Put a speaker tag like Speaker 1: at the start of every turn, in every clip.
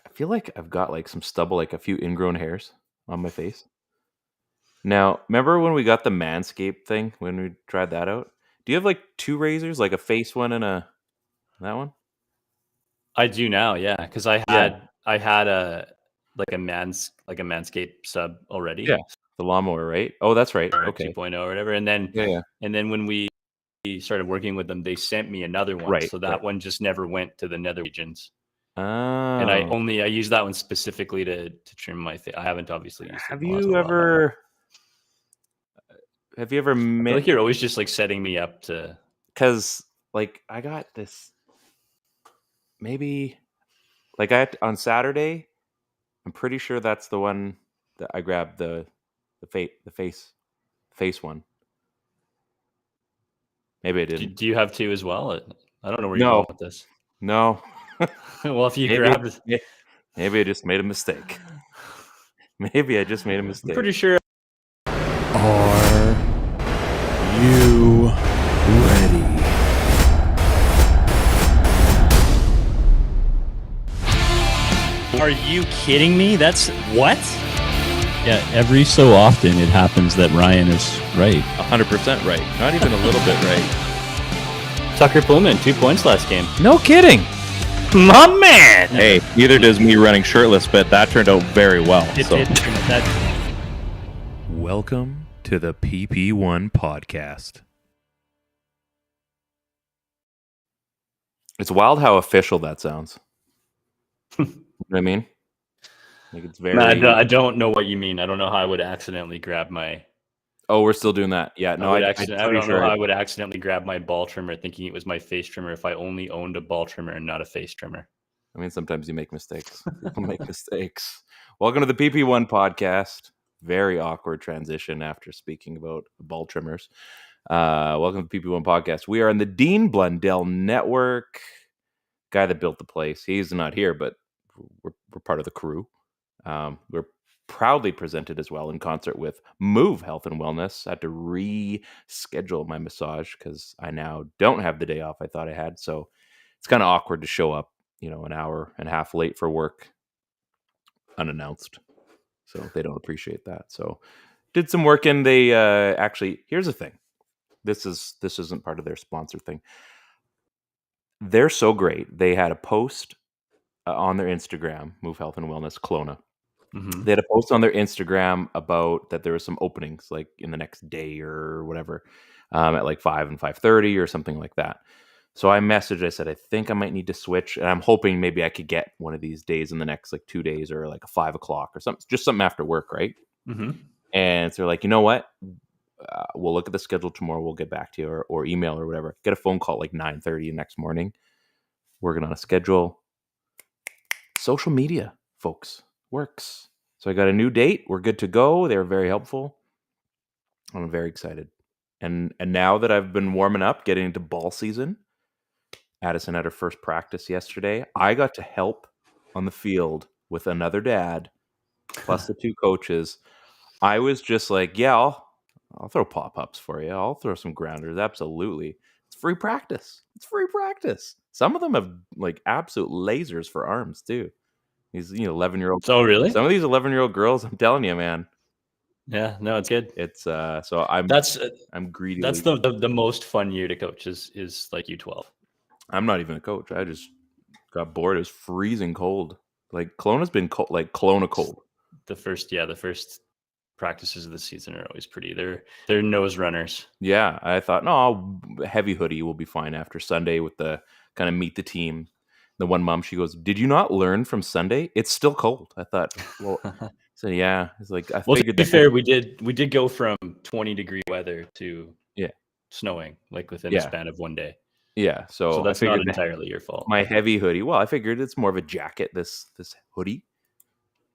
Speaker 1: I feel like I've got like some stubble, like a few ingrown hairs on my face. Now, remember when we got the Manscaped thing when we tried that out? Do you have like two razors, like a face one and that one?
Speaker 2: I do now, yeah, because I had a Manscaped sub already.
Speaker 1: Yeah, the lawnmower, right? Oh, that's right.
Speaker 2: Or
Speaker 1: Okay.
Speaker 2: 2.0 or whatever, and then
Speaker 1: Yeah.
Speaker 2: when we started working with them, they sent me another one,
Speaker 1: Right,
Speaker 2: so that one just never went to the nether regions.
Speaker 1: Oh.
Speaker 2: And I use that one specifically to trim my face. I haven't obviously used it.
Speaker 1: Have you ever
Speaker 2: I feel like you're always just like setting me up to,
Speaker 1: because like I got this maybe like on Saturday. I'm pretty sure that's the one that I grabbed the face one. Maybe I didn't.
Speaker 2: Do you have two as well? I don't know where you're going with this.
Speaker 1: No.
Speaker 2: Well, if you grabbed it,
Speaker 1: maybe I just made a mistake. Maybe I just made a mistake.
Speaker 2: I'm pretty sure.
Speaker 3: Are you ready?
Speaker 4: Are you kidding me? That's what?
Speaker 5: Yeah, every so often it happens that Ryan is right.
Speaker 1: 100% right. Not even a little bit right.
Speaker 2: Tucker Pullman, 2 points last game.
Speaker 4: No kidding. My man.
Speaker 1: Hey, neither does me running shirtless, but that turned out very well. Welcome to the PP1 Podcast. It's wild how official that sounds. You know what I mean? Like it's very.
Speaker 2: I don't know what you mean. I don't know how I would accidentally grab my.
Speaker 1: Oh, we're still doing that. Yeah, no, I
Speaker 2: don't know how I would accidentally grab my ball trimmer thinking it was my face trimmer if I only owned a ball trimmer and not a face trimmer.
Speaker 1: I mean, sometimes you make mistakes. People make mistakes. Welcome to the PP1 Podcast. Very awkward transition after speaking about ball trimmers. Welcome to the PP1 Podcast. We are on the Dean Blundell Network. Guy that built the place. He's not here, but we're part of the crew. We're proudly presented as well in concert with Move Health and Wellness. I had to reschedule my massage because I now don't have the day off I thought I had. So it's kind of awkward to show up, an hour and a half late for work unannounced. So they don't appreciate that. So did some work and they actually, here's the thing. This isn't part of their sponsor thing. They're so great. They had a post on their Instagram, Move Health and Wellness, Kelowna. Mm-hmm. They had a post on their Instagram about that there were some openings like in the next day or whatever at like 5 and 5:30 or something like that. So I messaged, I said, I think I might need to switch. And I'm hoping maybe I could get one of these days in the next like 2 days or like a 5 o'clock or something, just something after work, right? Mm-hmm. And so they're like, you know what? We'll look at the schedule tomorrow. We'll get back to you or email or whatever. Get a phone call like 9:30 the next morning. Working on a schedule. Social media, folks, works. So I got a new date. We're good to go. They were very helpful. I'm very excited. And now that I've been warming up, getting into ball season, Addison had her first practice yesterday. I got to help on the field with another dad, plus the two coaches. I was just like, yeah, I'll throw pop-ups for you. I'll throw some grounders. Absolutely. It's free practice. Some of them have like absolute lasers for arms too. These 11-year-old.
Speaker 2: Oh, really?
Speaker 1: Some of these 11-year-old girls, I'm telling you, man.
Speaker 2: Yeah, no, it's good.
Speaker 1: It's so I'm greedy.
Speaker 2: That's the most fun year to coach is like U12.
Speaker 1: I'm not even a coach. I just got bored. It was freezing cold. Like Kelowna's been cold, like Kelowna cold.
Speaker 2: The first practices of the season are always pretty. They're nose runners.
Speaker 1: Yeah, I thought, no, heavy hoodie will be fine after Sunday with the kind of meet the team. The one mom, she goes, "Did you not learn from Sunday? It's still cold." I thought, well, so yeah, it's like I figured.
Speaker 2: To be fair, we did go from 20-degree weather to snowing like within the span of one day.
Speaker 1: Yeah, so
Speaker 2: that's not entirely your fault.
Speaker 1: My heavy hoodie. Well, I figured it's more of a jacket. This hoodie.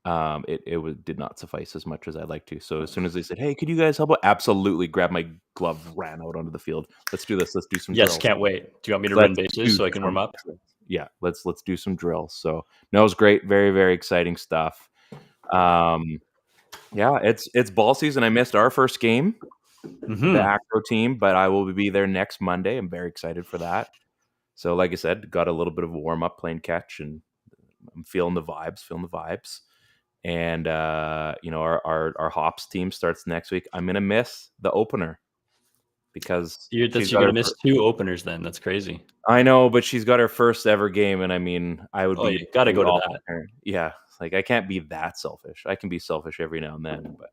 Speaker 1: It did not suffice as much as I'd like to. So as soon as they said, "Hey, could you guys help out?" Absolutely, grabbed my glove, ran out onto the field. Let's do this. Let's do some.
Speaker 2: Yes, drills. Can't wait. Do you want me to run bases so I can warm up?
Speaker 1: Yeah, let's do some drills. So no, it was great. Very, very exciting stuff. Yeah, it's ball season. I missed our first game, the Acro team, but I will be there next Monday. I'm very excited for that. So like I said, got a little bit of a warm up playing catch and I'm feeling the vibes. And our hops team starts next week. I'm gonna miss the opener because
Speaker 2: You're gonna miss 2 openers then. That's crazy.
Speaker 1: I know, but she's got her first ever game, and I mean, I would be
Speaker 2: you gotta go to that.
Speaker 1: parent. Yeah, like I can't be that selfish. I can be selfish every now and then, but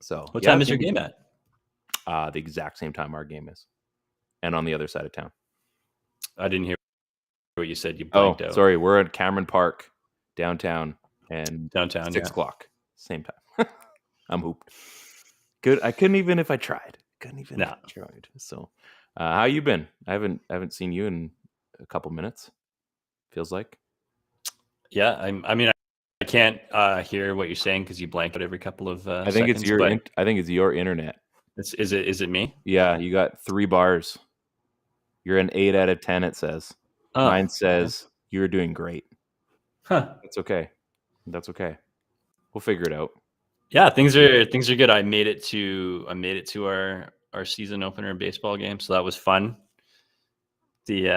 Speaker 1: so
Speaker 2: What time is your game at?
Speaker 1: The exact same time our game is, and on the other side of town.
Speaker 2: I didn't hear what you said. You blanked out.
Speaker 1: Sorry, we're at Cameron Park, downtown, and
Speaker 2: 6
Speaker 1: o'clock, same time. I'm hooped. Good. I couldn't even if I tried. Tried. So, how you been? I haven't seen you in a couple minutes. Feels like.
Speaker 2: Yeah, I can't hear what you're saying because you blank out every couple of
Speaker 1: I think
Speaker 2: seconds,
Speaker 1: I think it's your internet.
Speaker 2: Is it me?
Speaker 1: Yeah, you got 3 bars. You're an 8 out of 10. It says. Mine says you're doing great.
Speaker 2: Huh.
Speaker 1: That's okay. We'll figure it out.
Speaker 2: Yeah, things are good. I made it to our season opener baseball game, so that was fun. The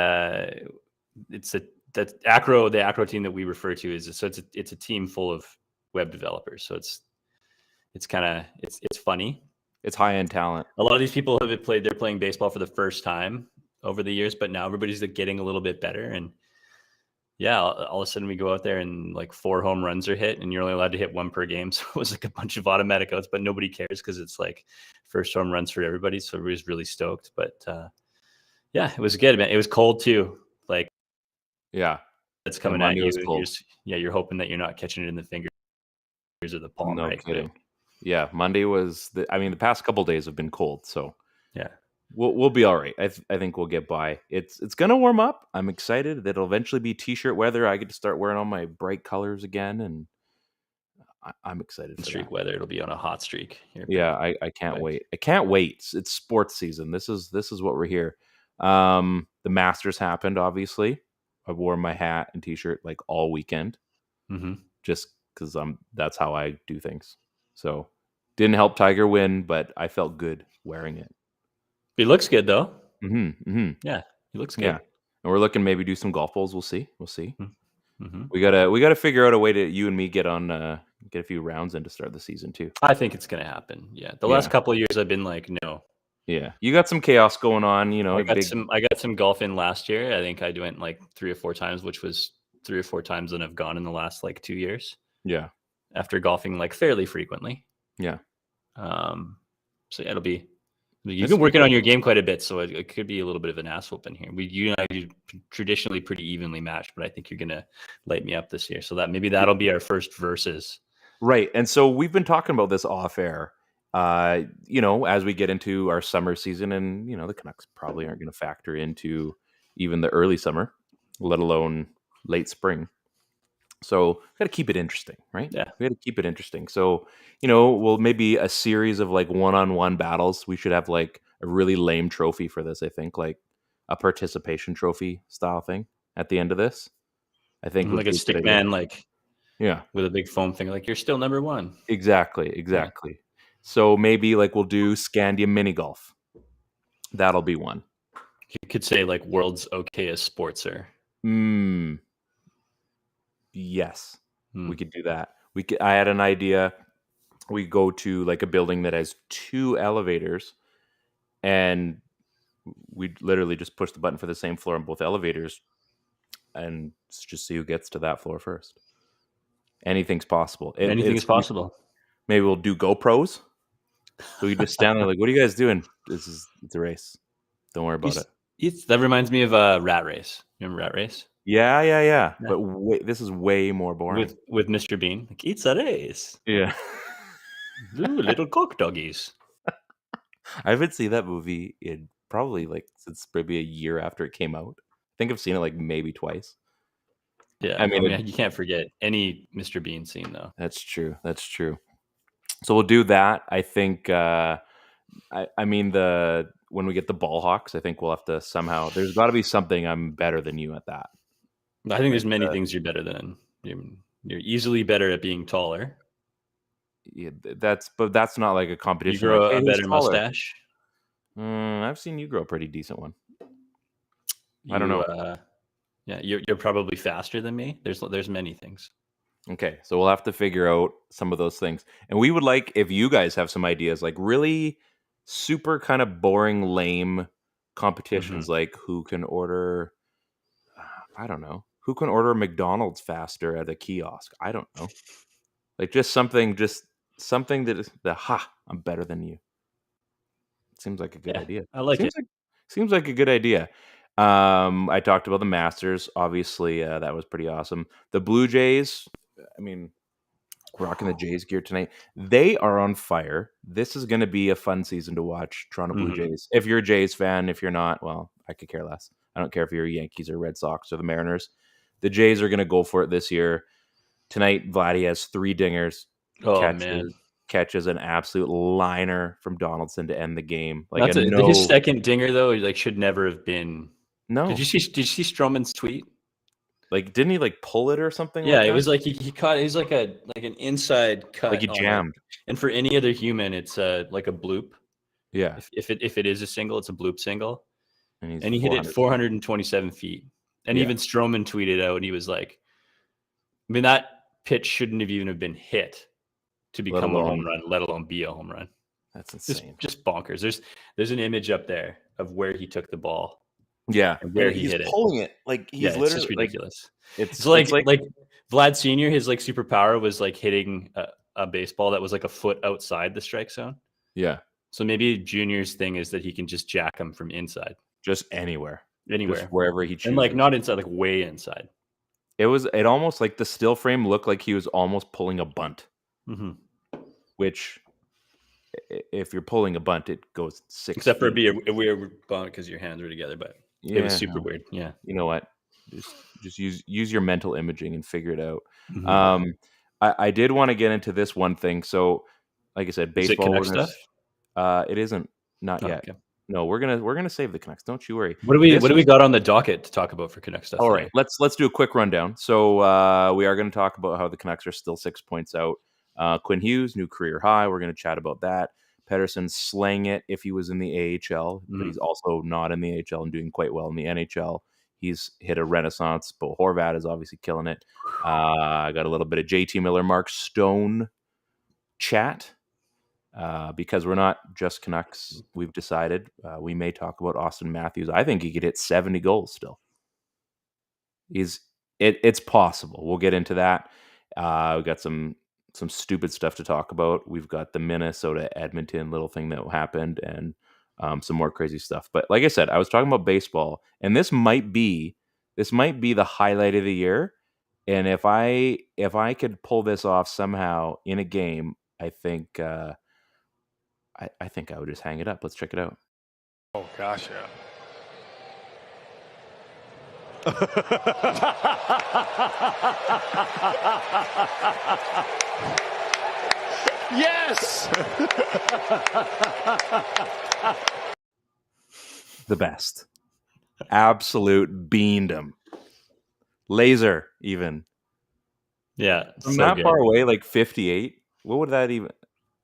Speaker 2: acro team that we refer to it's a team full of web developers. So it's funny.
Speaker 1: It's high end talent.
Speaker 2: A lot of these people they're playing baseball for the first time over the years, but now everybody's getting a little bit better. And yeah, all of a sudden we go out there and like 4 home runs are hit, and you're only allowed to hit 1 per game. So it was like a bunch of automatic outs, but nobody cares because it's like first home runs for everybody. So everybody's really stoked. But yeah, it was good, man. It was cold too. Like,
Speaker 1: yeah,
Speaker 2: it's coming at you. You're hoping that you're not catching it in the fingers or the palm.
Speaker 1: No
Speaker 2: right?
Speaker 1: kidding. Yeah, Monday was the past couple days have been cold, so
Speaker 2: yeah.
Speaker 1: We'll be all right. I think we'll get by. It's gonna warm up. I'm excited that it'll eventually be t-shirt weather. I get to start wearing all my bright colors again, and I'm excited.
Speaker 2: Streak weather. It'll be on a hot streak here.
Speaker 1: Yeah, I can't wait. I can't wait. It's sports season. This is what we're here. The Masters happened. Obviously, I wore my hat and t-shirt like all weekend, just because that's how I do things. So didn't help Tiger win, but I felt good wearing it.
Speaker 2: He looks good though.
Speaker 1: Yeah,
Speaker 2: he looks good.
Speaker 1: Yeah, and we're looking maybe do some golf balls. We'll see.
Speaker 2: Mm-hmm.
Speaker 1: We gotta figure out a way to you and me get a few rounds in to start the season too.
Speaker 2: I think it's gonna happen. Yeah, the last couple of years I've been like, no.
Speaker 1: Yeah, you got some chaos going on.
Speaker 2: I got some golf in last year. I think I went like 3 or 4 times, which was 3 or 4 times than I've gone in the last like 2 years.
Speaker 1: Yeah,
Speaker 2: after golfing like fairly frequently.
Speaker 1: Yeah.
Speaker 2: So yeah, it'll be. You've been working on your game quite a bit, so it could be a little bit of an ass whooping here. You and I do traditionally pretty evenly matched, but I think you're gonna light me up this year. So that'll be our first versus.
Speaker 1: Right, and so we've been talking about this off air. As we get into our summer season, and the Canucks probably aren't going to factor into even the early summer, let alone late spring. So we got to keep it interesting, right?
Speaker 2: Yeah,
Speaker 1: we got to keep it interesting. So we'll maybe a series of like one-on-one battles. We should have like a really lame trophy for this. I think like a participation trophy style thing at the end of this. I think
Speaker 2: like a stick man, like
Speaker 1: with
Speaker 2: a big foam thing, like you're still number 1.
Speaker 1: Exactly. Yeah. So maybe like we'll do Scandia mini golf. That'll be one.
Speaker 2: You could say like world's okayest sportser.
Speaker 1: Yes, we could do that. I had an idea. We go to like a building that has 2 elevators, and we literally just push the button for the same floor on both elevators, and just see who gets to that floor first. Anything's possible.
Speaker 2: Anything is possible.
Speaker 1: Maybe we'll do GoPros. So we just stand there like, what are you guys doing? It's a race. Don't worry about it.
Speaker 2: That reminds me of Rat Race. Remember Rat Race?
Speaker 1: Yeah. But this is way more boring.
Speaker 2: With Mr. Bean. Like, it's a race.
Speaker 1: Yeah.
Speaker 2: Ooh, little cock doggies.
Speaker 1: I haven't seen that movie in probably like since maybe a year after it came out. I think I've seen it like maybe twice.
Speaker 2: Yeah. I mean you can't forget any Mr. Bean scene though.
Speaker 1: That's true. So we'll do that. I think when we get the ball hawks, I think we'll have to somehow there's gotta be something I'm better than you at that.
Speaker 2: I think there's many things you're better than. You're easily better at being taller.
Speaker 1: Yeah, that's not like a competition.
Speaker 2: You grow
Speaker 1: like,
Speaker 2: a better mustache.
Speaker 1: I've seen you grow a pretty decent one. I don't know.
Speaker 2: Yeah, you're probably faster than me. There's many things.
Speaker 1: Okay, so we'll have to figure out some of those things. And we would like if you guys have some ideas, like really super kind of boring, lame competitions, like who can order, I don't know, who can order McDonald's faster at a kiosk? I don't know. Like just something that is I'm better than you. Seems like a good
Speaker 2: Yeah,
Speaker 1: idea.
Speaker 2: I like it.
Speaker 1: Seems like a good idea. I talked about the Masters. Obviously, that was pretty awesome. The Blue Jays, I mean, rocking the Jays gear tonight. They are on fire. This is going to be a fun season to watch. Toronto Blue Jays. If you're a Jays fan, if you're not, well, I could care less. I don't care if you're a Yankees or Red Sox or the Mariners. The Jays are going to go for it this year. Tonight, Vladdy has 3 dingers.
Speaker 2: Oh man,
Speaker 1: catches an absolute liner from Donaldson to end the game. Like
Speaker 2: his second dinger though, like should never have been.
Speaker 1: No.
Speaker 2: Did you see Stroman's tweet?
Speaker 1: Like, didn't he like pull it or something?
Speaker 2: Yeah,
Speaker 1: like
Speaker 2: it was like he caught. He's like an inside cut.
Speaker 1: Like he jammed.
Speaker 2: And for any other human, it's like a bloop.
Speaker 1: Yeah.
Speaker 2: If it is a single, it's a bloop single.
Speaker 1: And
Speaker 2: he hit it 427 feet. And
Speaker 1: Yeah.
Speaker 2: even Stroman tweeted out, and he was like, I mean, that pitch shouldn't have even been hit to become a home run, let alone be a home run.
Speaker 1: That's insane.
Speaker 2: Just bonkers. There's an image up there of where he took the ball.
Speaker 1: Yeah,
Speaker 2: and where he
Speaker 1: he's
Speaker 2: hit it.
Speaker 1: pulling it. Like he's literally
Speaker 2: it's just ridiculous.
Speaker 1: Like,
Speaker 2: it's like Vlad Senior. His like superpower was like hitting a baseball that was like a foot outside the strike zone.
Speaker 1: Yeah.
Speaker 2: So maybe Junior's thing is that he can just jack him from inside,
Speaker 1: just anywhere,
Speaker 2: just
Speaker 1: wherever he chooses,
Speaker 2: and like not inside, like way inside.
Speaker 1: It almost like the still frame looked like he was almost pulling a bunt, which if you're pulling a bunt, it goes 6
Speaker 2: Except for
Speaker 1: feet.
Speaker 2: it'd be a weird bunt because your hands were together, but it was super weird. Yeah.
Speaker 1: You know what? Just use your mental imaging and figure it out. I did want to get into this one thing. So, like I said, baseball.
Speaker 2: Is it Canucks
Speaker 1: stuff? It isn't. Not yet.
Speaker 2: Okay.
Speaker 1: No, we're gonna save the Canucks. Don't you worry.
Speaker 2: What do we got on the docket to talk about for Canucks stuff?
Speaker 1: All right, let's do a quick rundown. So we are going to talk about how the Canucks are still 6 points out. Quinn Hughes, new career high. We're going to chat about that. Pedersen slaying it if he was in the AHL, but he's also not in the AHL and doing quite well in the NHL. He's hit a renaissance. Bo Horvat is obviously killing it. I got a little bit of JT Miller, Mark Stone chat. Because we're not just Canucks, we've decided we may talk about Austin Matthews. I think he could hit 70 goals still. It's possible. We'll get into that. We've got some stupid stuff to talk about. We've got the Minnesota Edmonton little thing that happened and some more crazy stuff. But like I said, I was talking about baseball, and this might be the highlight of the year. And if I could pull this off somehow in a game, I think I think I would just hang it up. Let's check it out.
Speaker 6: Oh gosh, yeah. Yes.
Speaker 1: The best. Absolute beaned him. Laser even.
Speaker 2: Yeah.
Speaker 1: From that far away, like 58. What would that even?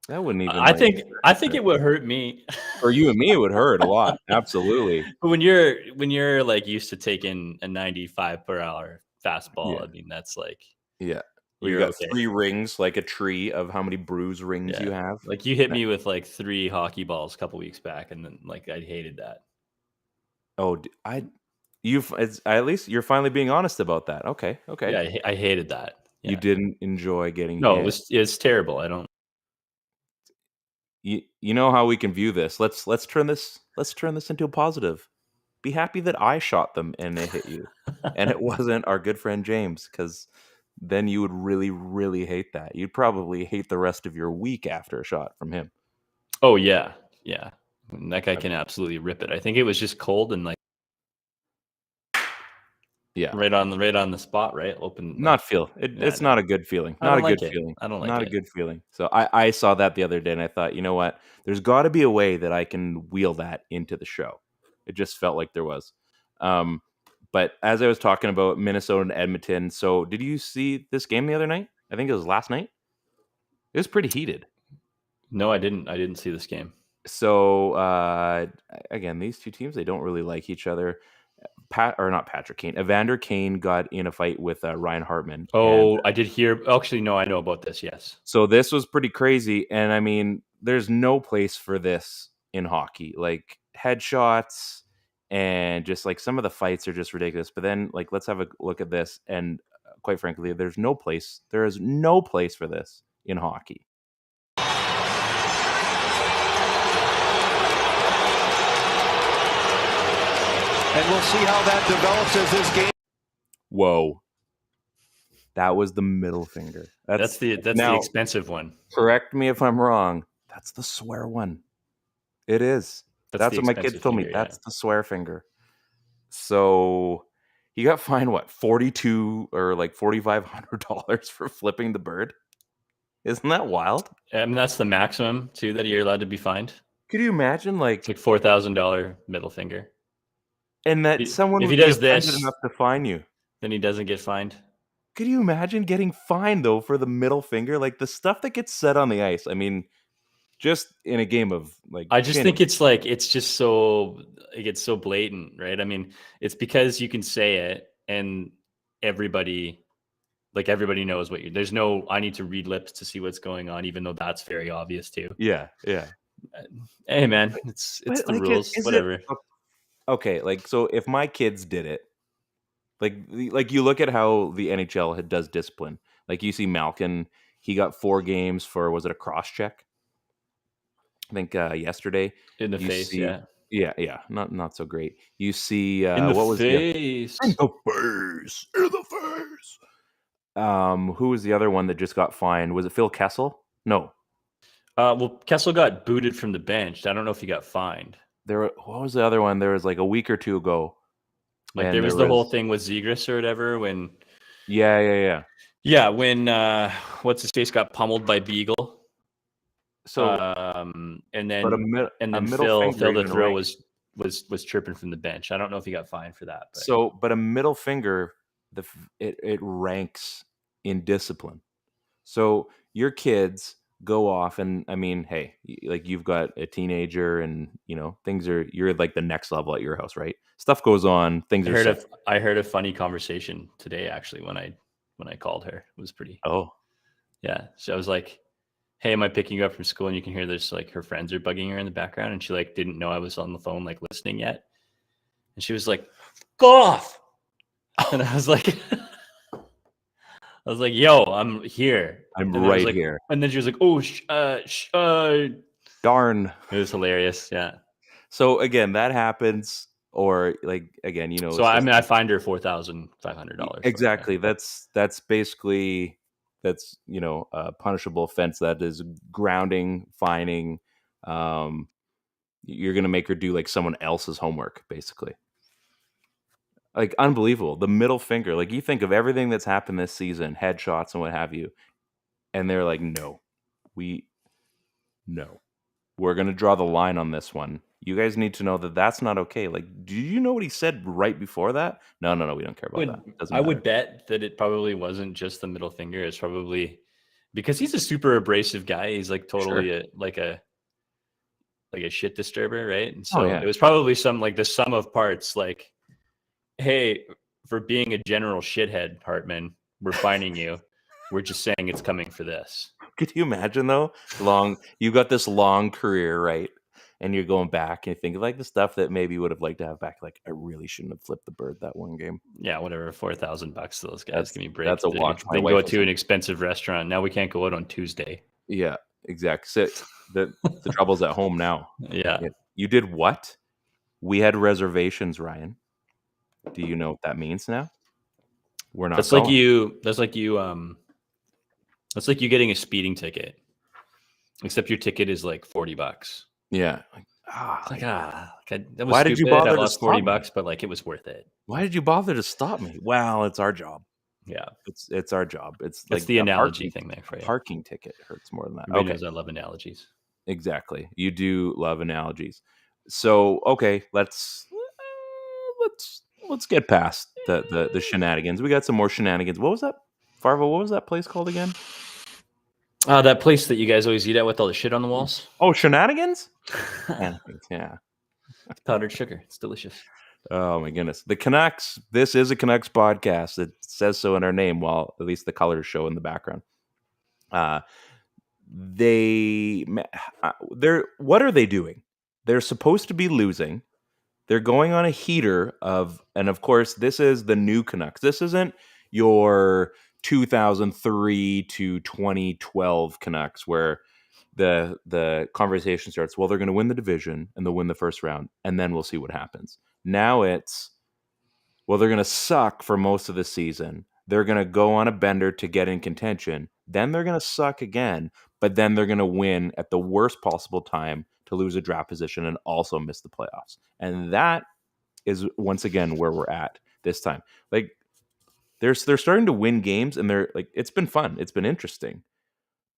Speaker 1: That wouldn't even.
Speaker 2: I think it would hurt me.
Speaker 1: For you and me, it would hurt a lot. Absolutely.
Speaker 2: But when you're like used to taking a 95 per hour fastball, I mean that's like
Speaker 1: you got 3 rings, like a tree of how many bruise rings you have.
Speaker 2: Like you hit me with like 3 hockey balls a couple weeks back, and then like I hated that.
Speaker 1: Oh, at least you're finally being honest about that. Okay.
Speaker 2: Yeah, I hated that. Yeah.
Speaker 1: You didn't enjoy getting
Speaker 2: no,
Speaker 1: hit.
Speaker 2: it's terrible. I don't.
Speaker 1: You know how we can view this. Let's turn this into a positive. Be happy that I shot them and they hit you, and it wasn't our good friend James, because then you would really, really hate that. You'd probably hate the rest of your week after a shot from him.
Speaker 2: Oh yeah. That guy can absolutely rip it. I think it was just cold and like.
Speaker 1: Yeah,
Speaker 2: right on the spot, right? Open.
Speaker 1: It's not a good feeling. Not a good feeling.
Speaker 2: I don't like it.
Speaker 1: Not a good feeling. So I saw that the other day, and I thought, you know what? There's got to be a way that I can wheel that into the show. It just felt like there was. But as I was talking about Minnesota and Edmonton, so did you see this game the other night? I think it was last night. It was pretty heated.
Speaker 2: No, I didn't. I didn't see this game.
Speaker 1: So again, these two teams, they don't really like each other. not Patrick Kane. Evander Kane got in a fight with Ryan Hartman.
Speaker 2: Oh, I did hear. Actually, no, I know about this. Yes.
Speaker 1: So this was pretty crazy. And I mean, there's no place for this in hockey. Like headshots and just like some of the fights are just ridiculous. But then like, let's have a look at this. And quite frankly, there is no place for this in hockey.
Speaker 7: And we'll see how that develops as this game.
Speaker 1: Whoa. That was the middle finger.
Speaker 2: That's the expensive one.
Speaker 1: Correct me if I'm wrong. That's the swear one. It is. That's what my kids told me. That's the swear finger. So he got fined what, $4,200 or like $4,500 for flipping the bird. Isn't that wild?
Speaker 2: I mean, that's the maximum too that you're allowed to be fined.
Speaker 1: Could you imagine
Speaker 2: It's like $4,000 middle finger.
Speaker 1: And that someone
Speaker 2: if
Speaker 1: would
Speaker 2: he does
Speaker 1: be offended
Speaker 2: this
Speaker 1: enough to fine you.
Speaker 2: Then he doesn't get fined.
Speaker 1: Could you imagine getting fined though for the middle finger? Like the stuff that gets said on the ice. I mean, just in a game of like,
Speaker 2: I just think it's like, it gets so blatant, right? I mean, it's because you can say it and everybody knows what there's no, I need to read lips to see what's going on, even though that's very obvious too.
Speaker 1: Yeah.
Speaker 2: Hey man, it's the
Speaker 1: like,
Speaker 2: rules, whatever.
Speaker 1: Okay. Like, so if my kids did it, like you look at how the NHL does discipline. Like you see Malkin, he got 4 games for, was it a cross check? I think yesterday
Speaker 2: in the face.
Speaker 1: Yeah. Not so great. You see
Speaker 2: in the
Speaker 1: what was
Speaker 2: face.
Speaker 1: In the face. Who was the other one that just got fined? Was it Phil Kessel? No.
Speaker 2: Well, Kessel got booted from the bench. I don't know if he got fined.
Speaker 1: What was the other one? There was like a week or two ago.
Speaker 2: Like there was the whole thing with Zegras or whatever when.
Speaker 1: Yeah.
Speaker 2: Yeah, when what's his face got pummeled by Beagle.
Speaker 1: So
Speaker 2: and then Phil the throw was chirping from the bench. I don't know if he got fined for that.
Speaker 1: But a middle finger, it ranks in discipline. So your kids go off, and I mean, hey, like you've got a teenager, and you know you're like the next level at your house, right? Stuff goes on. I
Speaker 2: heard a funny conversation today actually when I called her. It was pretty.
Speaker 1: Oh,
Speaker 2: yeah. So I was like, hey, am I picking you up from school? And you can hear there's like her friends are bugging her in the background. And she like didn't know I was on the phone, like listening yet. And she was like, go off. And I was like, yo, I'm here.
Speaker 1: I'm right here.
Speaker 2: And then she was like, oh,
Speaker 1: darn.
Speaker 2: It was hilarious. Yeah.
Speaker 1: So again, that happens. Or like, again, you know.
Speaker 2: So I mean, I fined her $4,500.
Speaker 1: Exactly. That's basically, you know, a punishable offense. That is grounding, fining. You're going to make her do like someone else's homework, basically. Like unbelievable. The middle finger, like you think of everything that's happened this season, headshots and what have you. And they're like, no, we're going to draw the line on this one. You guys need to know that that's not okay. Like, do you know what he said right before that? No, we don't care about that.
Speaker 2: I would bet that it probably wasn't just the middle finger. It's probably because he's a super abrasive guy. He's like totally like a shit disturber, right? And so it was probably some like the sum of parts. Like, hey, for being a general shithead, Hartman, we're fining you. We're just saying it's coming for this.
Speaker 1: Could you imagine though? You got this long career, right? And you're going back and you think like the stuff that maybe you would have liked to have back. Like, I really shouldn't have flipped the bird that one game.
Speaker 2: Yeah, whatever. $4,000 to those guys. Give me a break.
Speaker 1: That's a watch.
Speaker 2: They go to an expensive restaurant. Now we can't go out on Tuesday.
Speaker 1: Yeah, exactly. The trouble's at home now.
Speaker 2: Yeah.
Speaker 1: You did what? We had reservations, Ryan. Do you know what that means now? We're not. That's like you
Speaker 2: getting a speeding ticket, except your ticket is like $40.
Speaker 1: Yeah.
Speaker 2: That was why did you bother? I lost $40, but like it was worth it.
Speaker 1: Why did you bother to stop me? Well, it's our job.
Speaker 2: Yeah,
Speaker 1: it's our job. It's like
Speaker 2: the analogy thing there for you.
Speaker 1: Parking ticket hurts more than that.
Speaker 2: Okay, I love analogies.
Speaker 1: Exactly, you do love analogies. So let's get past the shenanigans. We got some more shenanigans. What was that, Farvo? What was that place called again?
Speaker 2: That place that you guys always eat at with all the shit on the walls.
Speaker 1: Oh, shenanigans? Yeah.
Speaker 2: Powdered sugar. It's delicious.
Speaker 1: Oh my goodness. The Canucks, this is a Canucks podcast. It says so in our name, while at least the colors show in the background. What are they doing? They're supposed to be losing. They're going on a heater and of course, this is the new Canucks. This isn't your 2003 to 2012 Canucks where the conversation starts, well, they're going to win the division and they'll win the first round, and then we'll see what happens. Now it's, well, they're going to suck for most of the season. They're going to go on a bender to get in contention. Then they're going to suck again, but then they're going to win at the worst possible time to lose a draft position and also miss the playoffs. And that is once again where we're at this time. Like they're starting to win games, and they're like, it's been fun. It's been interesting.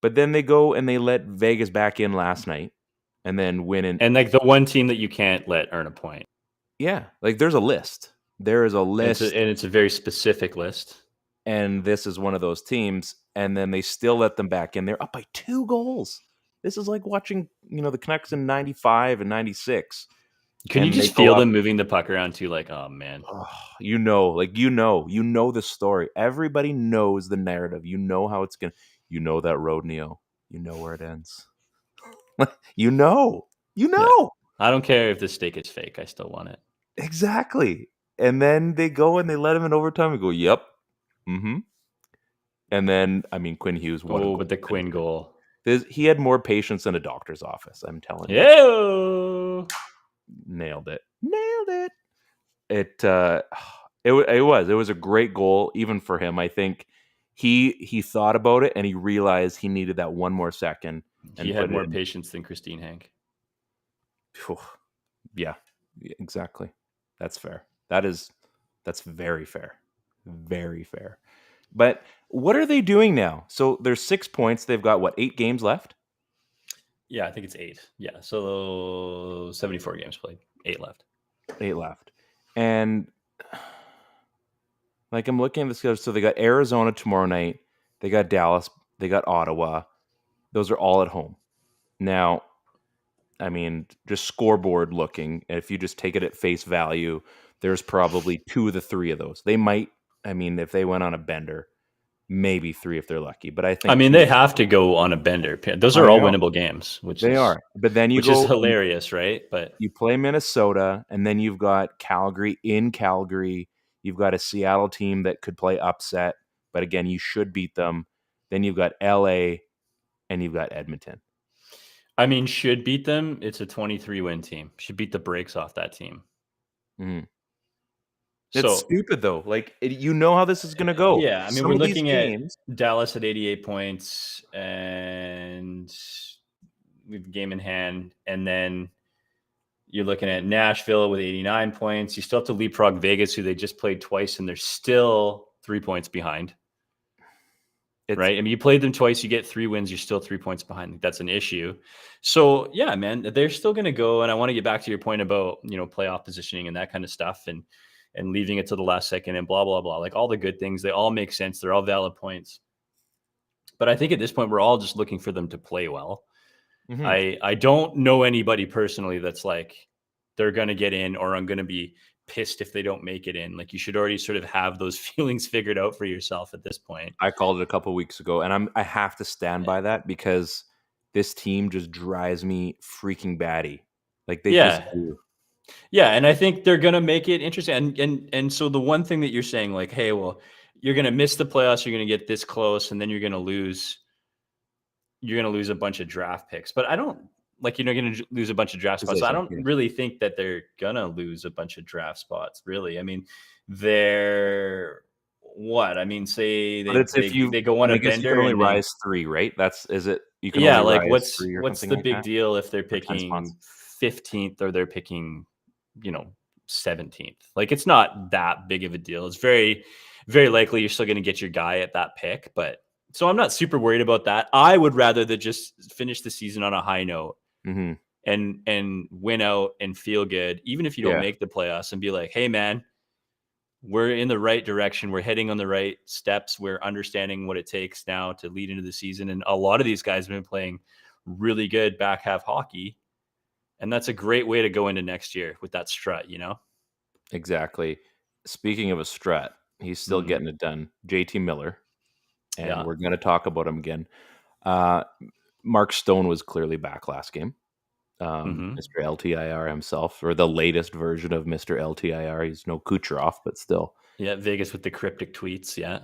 Speaker 1: But then they go and they let Vegas back in last night and then win.
Speaker 2: And like the one team that you can't let earn a point.
Speaker 1: Yeah. Like there's a list. There is a list.
Speaker 2: And it's a very specific list.
Speaker 1: And this is one of those teams. And then they still let them back in. They're up by 2 goals. This is like watching, the Canucks in 95 and 96.
Speaker 2: Can you just feel them moving the puck around too? Like, oh man,
Speaker 1: you know the story. Everybody knows the narrative. You know how it's going to, that road, Neo. You know where it ends. you know. Yeah.
Speaker 2: I don't care if the steak is fake. I still want it.
Speaker 1: Exactly. And then they go and they let him in overtime and go, yep. Mm-hmm. And then, Quinn Hughes won.
Speaker 2: Oh, but the Quinn goal.
Speaker 1: He had more patience than a doctor's office, I'm telling you.
Speaker 2: Yeah.
Speaker 1: Nailed it. It was a great goal, even for him. I think he thought about it and he realized he needed that one more second.
Speaker 2: He had more patience than Christine Hank.
Speaker 1: Yeah, exactly. That's fair. That's very fair. Very fair. But what are they doing now? So there's 6 points. They've got 8 games left?
Speaker 2: Yeah, I think it's 8. Yeah, so 74 games played. 8 left.
Speaker 1: 8 left. And like I'm looking at the schedule. So they got Arizona tomorrow night. They got Dallas. They got Ottawa. Those are all at home. Now, just scoreboard looking, if you just take it at face value, there's probably 2 of the 3 of those. They might, if they went on a bender, maybe 3 if they're lucky. But I think
Speaker 2: they have to go on a bender. Those are all winnable games, which
Speaker 1: are. But then
Speaker 2: which is hilarious, right? But
Speaker 1: you play Minnesota, and then you've got Calgary in Calgary. You've got a Seattle team that could play upset, but again, you should beat them. Then you've got LA, and you've got Edmonton.
Speaker 2: Should beat them. It's a 23-win team. Should beat the brakes off that team.
Speaker 1: Mm-hmm. It's stupid though. Like how this is going to go.
Speaker 2: Yeah, we're looking at Dallas at 88 points, and we have a game in hand, and then you're looking at Nashville with 89 points. You still have to leapfrog Vegas, who they just played twice, and they're still 3 points behind. Right? You played them twice, you get 3 wins, you're still 3 points behind. That's an issue. So yeah, man, they're still going to go. And I want to get back to your point about, playoff positioning and that kind of stuff, and leaving it to the last second and blah, blah, blah. Like all the good things, they all make sense. They're all valid points. But I think at this point, we're all just looking for them to play well. Mm-hmm. I don't know anybody personally that's like, they're going to get in, or I'm going to be pissed if they don't make it in. Like, you should already sort of have those feelings figured out for yourself at this point.
Speaker 1: I called it a couple of weeks ago, and I have to stand by that, because this team just drives me freaking batty. Like they just do.
Speaker 2: Yeah, and I think they're going to make it interesting. And so the one thing that you're saying, like, hey, well, you're going to miss the playoffs, you're going to get this close, and then you're going to lose a bunch of draft picks. But I don't, like, you're going to lose a bunch of draft spots. I don't really think that they're going to lose a bunch of draft spots, really. They're what? Say they go on a bender.
Speaker 1: You can only rise 3, right? You can
Speaker 2: only
Speaker 1: rise
Speaker 2: what's
Speaker 1: 3 or
Speaker 2: what's the
Speaker 1: like
Speaker 2: big
Speaker 1: that?
Speaker 2: Deal if they're picking 15th or they're picking 17th? Like, it's not that big of a deal. It's very, very likely you're still going to get your guy at that pick. But so I'm not super worried about that. I would rather that just finish the season on a high note. Mm-hmm. and win out and feel good, even if you don't make the playoffs, and be like, hey man, we're in the right direction. We're heading on the right steps. We're understanding what it takes now to lead into the season. And a lot of these guys have been playing really good back half hockey. And that's a great way to go into next year with that strut,
Speaker 1: Exactly. Speaking of a strut, he's still getting it done. JT Miller, and we're going to talk about him again. Mark Stone was clearly back last game. Mr. LTIR himself, or the latest version of Mr. LTIR. He's no Kucherov, but still.
Speaker 2: Yeah, Vegas with the cryptic tweets. Yeah,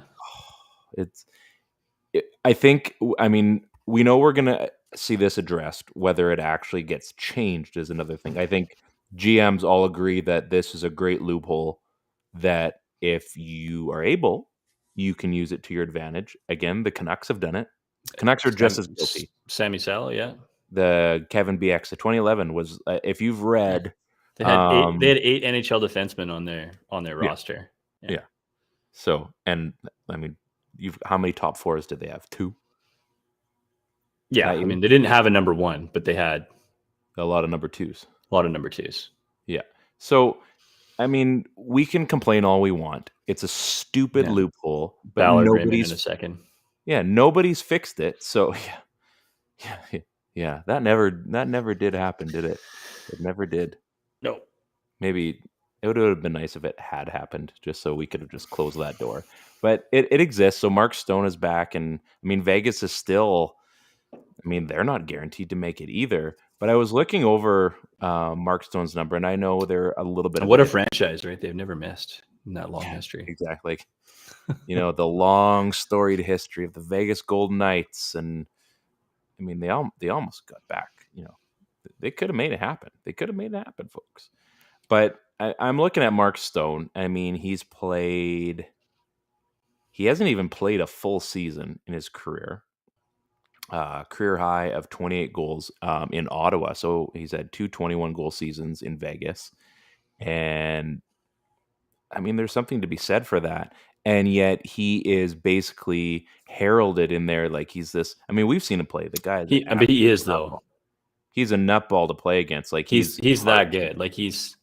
Speaker 1: I mean, we know we're gonna see this addressed. Whether it actually gets changed is another thing. I think GMs all agree that this is a great loophole. That if you are able, you can use it to your advantage. Again, the Canucks have done it. Canucks are just as guilty.
Speaker 2: Sammy Sal, yeah.
Speaker 1: The Kevin BX, the 2011 was. If you've read,
Speaker 2: they had eight NHL defensemen on their roster.
Speaker 1: Yeah. So, and I mean, how many top fours did they have? 2.
Speaker 2: Yeah, I mean, they didn't have a number 1, but they had
Speaker 1: a lot of number 2s.
Speaker 2: Yeah.
Speaker 1: So, I mean, we can complain all we want. It's a stupid loophole, but
Speaker 2: Ballard nobody's in a second.
Speaker 1: Yeah, nobody's fixed it. So, yeah, that never did happen, did it? It never did.
Speaker 2: No.
Speaker 1: Maybe it would have been nice if it had happened, just so we could have just closed that door. But it exists. So Mark Stone is back, and I mean, Vegas is still. I mean, they're not guaranteed to make it either. But I was looking over Mark Stone's number, and I know they're a little bit.
Speaker 2: What a franchise, right? They've never missed in that long history.
Speaker 1: Exactly. The long storied history of the Vegas Golden Knights, and I mean, they almost got back. They could have made it happen. They could have made it happen, folks. But I'm looking at Mark Stone. I mean, he hasn't even played a full season in his career. Career high of 28 goals in Ottawa. So he's had 2 21-goal seasons in Vegas. And I mean, there's something to be said for that. And yet he is basically heralded in there like he's this. I mean, we've seen him play. The guy,
Speaker 2: but he is though.
Speaker 1: He's a nutball to play against. Like
Speaker 2: he's that good. Like he's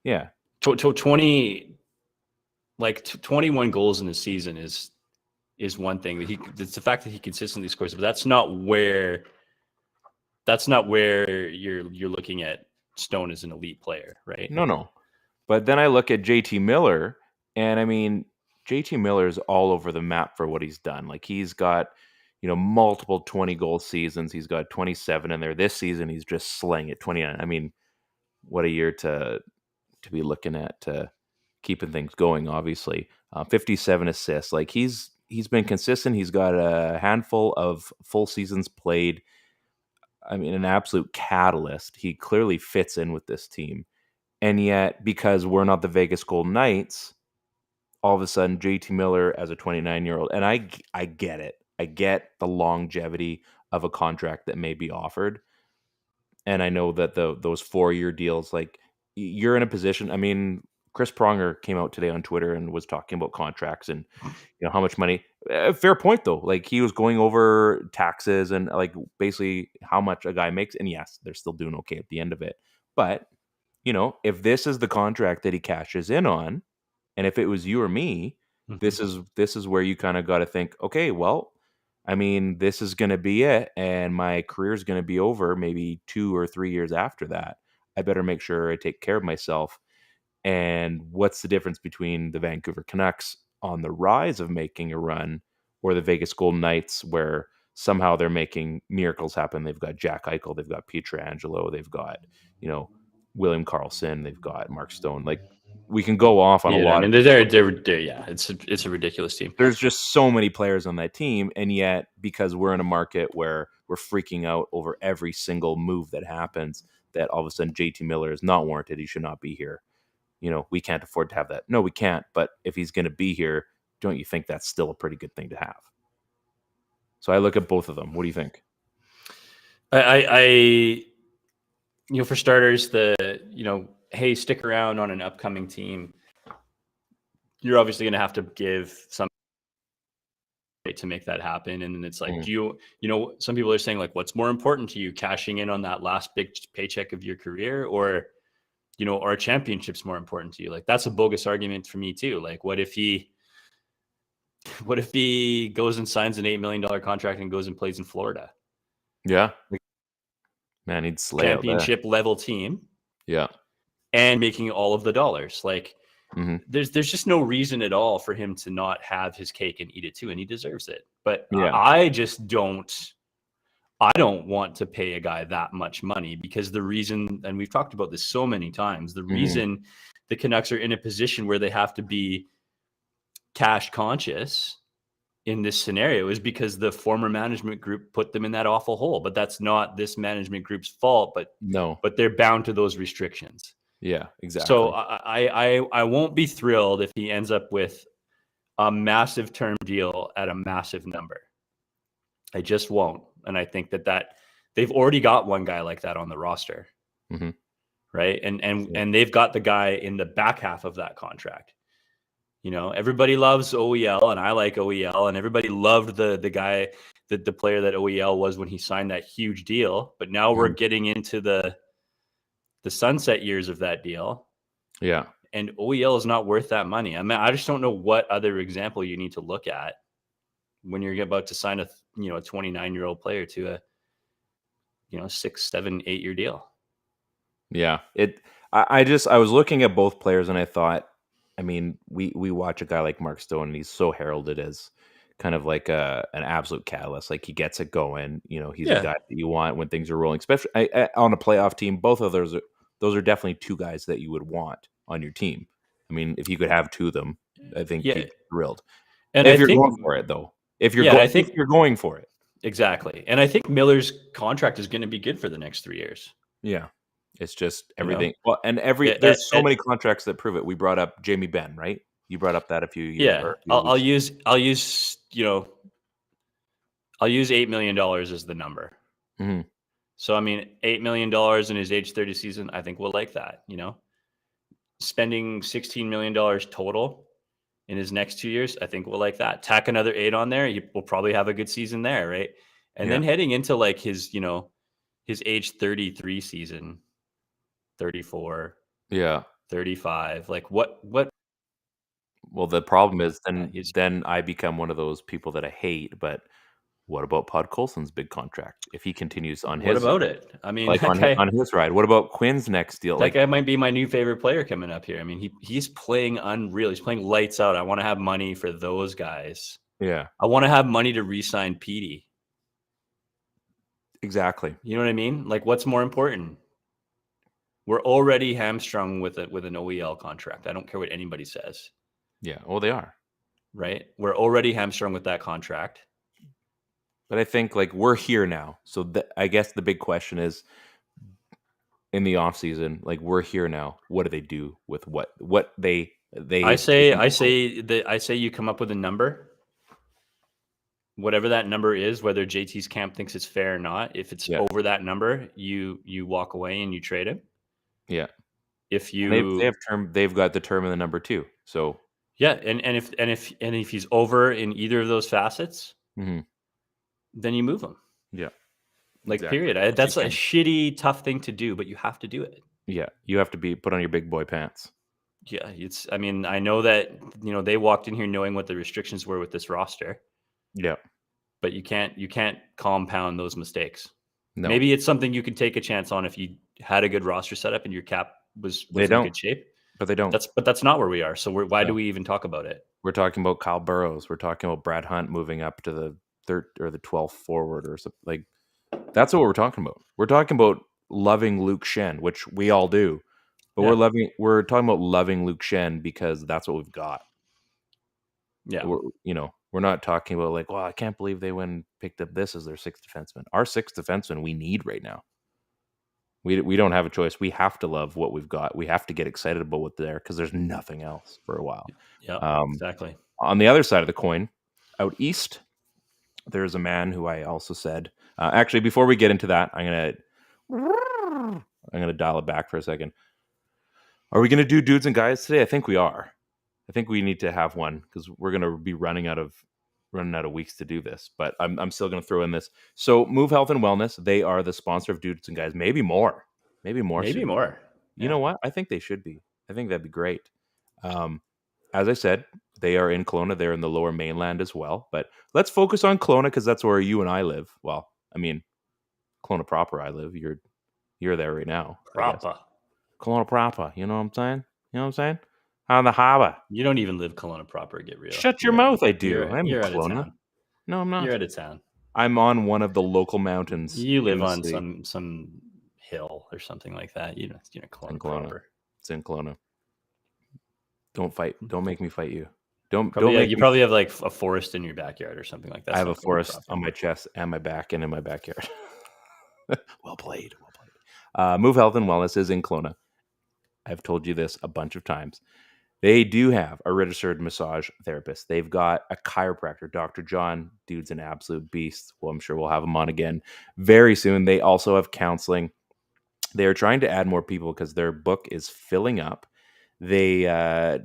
Speaker 2: 21 goals in the season is one thing. It's the fact that he consistently scores, but that's not where you're looking at Stone as an elite player, right?
Speaker 1: No. But then I look at JT Miller, and I mean, JT Miller is all over the map for what he's done. Like he's got, multiple 20-goal seasons. He's got 27 in there. This season, he's just slaying it, 29. I mean, what a year to be looking at, keeping things going, obviously. 57 assists. Like he's been consistent. He's got a handful of full seasons played. I mean, an absolute catalyst. He clearly fits in with this team. And yet, because we're not the Vegas Golden Knights, all of a sudden, JT Miller as a 29-year-old, and I get it. I get the longevity of a contract that may be offered. And I know that those 4-year deals, like you're in a position. I mean, Chris Pronger came out today on Twitter and was talking about contracts and how much money. Fair point though. Like he was going over taxes and like basically how much a guy makes. And yes, they're still doing okay at the end of it. But if this is the contract that he cashes in on, and if it was you or me, this is where you kind of got to think, okay, well, I mean, this is going to be it, and my career is going to be over maybe 2 or 3 years after that. I better make sure I take care of myself. And what's the difference between the Vancouver Canucks on the rise of making a run or the Vegas Golden Knights where somehow they're making miracles happen? They've got Jack Eichel, they've got Pietrangelo, they've got, William Karlsson, they've got Mark Stone. Like we can go off on a lot.
Speaker 2: I mean, they're it's a ridiculous team.
Speaker 1: There's just so many players on that team, and yet because we're in a market where we're freaking out over every single move that happens, that all of a sudden JT Miller is not warranted. He should not be here. We can't afford to have that. No, we can't. But if he's going to be here, don't you think that's still a pretty good thing to have? So I look at both of them. What do you think?
Speaker 2: I for starters, hey, stick around on an upcoming team. You're obviously going to have to give some to make that happen. And then it's like, some people are saying like, what's more important to you, cashing in on that last big paycheck of your career, or a championship's more important to you? Like that's a bogus argument for me too. Like what if he goes and signs an $8 million contract and goes and plays in Florida?
Speaker 1: Yeah. Man, he'd slay
Speaker 2: championship level team.
Speaker 1: Yeah.
Speaker 2: And making all of the dollars. Like
Speaker 1: Mm-hmm.
Speaker 2: There's just no reason at all for him to not have his cake and eat it too, and he deserves it. But
Speaker 1: Yeah.
Speaker 2: I don't want to pay a guy that much money, because the reason, and we've talked about this so many times, the reason the Canucks are in a position where they have to be cash conscious in this scenario is because the former management group put them in that awful hole. But that's not this management group's fault, but they're bound to those restrictions.
Speaker 1: Yeah, exactly.
Speaker 2: So I won't be thrilled if he ends up with a massive term deal at a massive number. I just won't. And I think that they've already got one guy like that on the roster.
Speaker 1: Mm-hmm.
Speaker 2: Right. And they've got the guy in the back half of that contract. You know, everybody loves OEL, and I like OEL, and everybody loved the guy, the player that OEL was when he signed that huge deal. But now we're getting into the sunset years of that deal.
Speaker 1: Yeah.
Speaker 2: And OEL is not worth that money. I mean, I just don't know what other example you need to look at when you're about to sign a 29-year-old player to a 6, 7, 8-year deal.
Speaker 1: Yeah. I was looking at both players and I thought, I mean, we watch a guy like Mark Stone, and he's so heralded as kind of like an absolute catalyst. Like, he gets it going. You know, he's a guy that you want when things are rolling, especially on a playoff team. Both of those are definitely two guys that you would want on your team. I mean, if you could have two of them, I think you'd be thrilled. And if you're going for it, though, if you're going for it,
Speaker 2: exactly. And I think Miller's contract is going to be good for the next 3 years.
Speaker 1: Yeah. It's just everything. Well, and there's so many contracts that prove it. We brought up Jamie Benn, right? You brought up that a few years.
Speaker 2: Yeah, I'll use $8 million as the number.
Speaker 1: Mm-hmm.
Speaker 2: So I mean, $8 million in his age 30 season, I think we'll like that. You know, spending $16 million total in his next 2 years, I think we'll like that. Tack another 8 on there, he will probably have a good season there, right? And then heading into like his age 33 season. 34, 35. Like what?
Speaker 1: Well, the problem is then I become one of those people that I hate. But what about Pod Coulson's big contract? If he continues on his,
Speaker 2: what about it? I mean,
Speaker 1: like on his ride. What about Quinn's next deal?
Speaker 2: That guy might be my new favorite player coming up here. I mean, he's playing unreal. He's playing lights out. I want to have money for those guys.
Speaker 1: Yeah,
Speaker 2: I want to have money to re-sign Petey.
Speaker 1: Exactly.
Speaker 2: You know what I mean? Like, what's more important? We're already hamstrung with an OEL contract. I don't care what anybody says.
Speaker 1: Yeah, well, they are.
Speaker 2: Right? We're already hamstrung with that contract.
Speaker 1: But I think, like, we're here now. So I guess the big question is, in the off season, like, we're here now. What do they do with what they? I
Speaker 2: say you come up with a number. Whatever that number is, whether JT's camp thinks it's fair or not, if it's over that number, you walk away and you trade him.
Speaker 1: Yeah.
Speaker 2: If you
Speaker 1: they've got the term in the number too. So
Speaker 2: yeah, and if he's over in either of those facets, then you move him.
Speaker 1: Yeah.
Speaker 2: Like, exactly. Period. That's a shitty, tough thing to do, but you have to do it.
Speaker 1: Yeah. You have to put on your big boy pants.
Speaker 2: Yeah. I mean, I know that, they walked in here knowing what the restrictions were with this roster.
Speaker 1: Yeah.
Speaker 2: But you can't compound those mistakes.
Speaker 1: No.
Speaker 2: Maybe it's something you could take a chance on if you had a good roster setup and your cap was in good shape.
Speaker 1: But they don't.
Speaker 2: That's not where we are. So why do we even talk about it?
Speaker 1: We're talking about Kyle Burrows. We're talking about Brad Hunt moving up to the 3rd or the 12th forward or something. Like, that's what we're talking about. We're talking about loving Luke Shen, which we all do. But we're talking about loving Luke Shen because that's what we've got.
Speaker 2: Yeah.
Speaker 1: We're not talking about like, well, I can't believe they went and picked up this as their 6th defenseman. Our 6th defenseman we need right now. We don't have a choice. We have to love what we've got. We have to get excited about what's there because there's nothing else for a while.
Speaker 2: Yeah, exactly.
Speaker 1: On the other side of the coin, out east, there's a man who I also said. Actually, before we get into that, I'm gonna dial it back for a second. Are we gonna do dudes and guys today? I think we are. I think we need to have one because we're going to be running out of weeks to do this. But I'm still going to throw in this. So Move Health and Wellness, they are the sponsor of Dudes and Guys. Maybe more.
Speaker 2: You
Speaker 1: know what? I think they should be. I think that'd be great. As I said, they are in Kelowna. They're in the Lower Mainland as well. But let's focus on Kelowna because that's where you and I live. Well, I mean, Kelowna proper. I live. You're there right now.
Speaker 2: Proper.
Speaker 1: Kelowna proper. You know what I'm saying? on the harbor.
Speaker 2: You don't even live Kelowna proper. Get real.
Speaker 1: Shut your mouth, I do.
Speaker 2: You're
Speaker 1: I'm in
Speaker 2: out of
Speaker 1: Kelowna.
Speaker 2: town.
Speaker 1: No, I'm not.
Speaker 2: You're out of town.
Speaker 1: I'm on one of the local mountains.
Speaker 2: You live
Speaker 1: in the
Speaker 2: on
Speaker 1: city.
Speaker 2: some hill or something like that. You're Kelowna
Speaker 1: In Kelowna.
Speaker 2: proper.
Speaker 1: It's in Kelowna. Don't fight. Don't make me fight you. Don't
Speaker 2: Probably,
Speaker 1: make
Speaker 2: you
Speaker 1: me-
Speaker 2: probably have like a forest in your backyard or something like that.
Speaker 1: I have a forest on my chest and my back and in my backyard. Well played. Move Health and Wellness is in Kelowna. I've told you this a bunch of times. They do have a registered massage therapist. They've got a chiropractor, Dr. John. Dude's an absolute beast. Well, I'm sure we'll have him on again very soon. They also have counseling. They are trying to add more people because their book is filling up. They're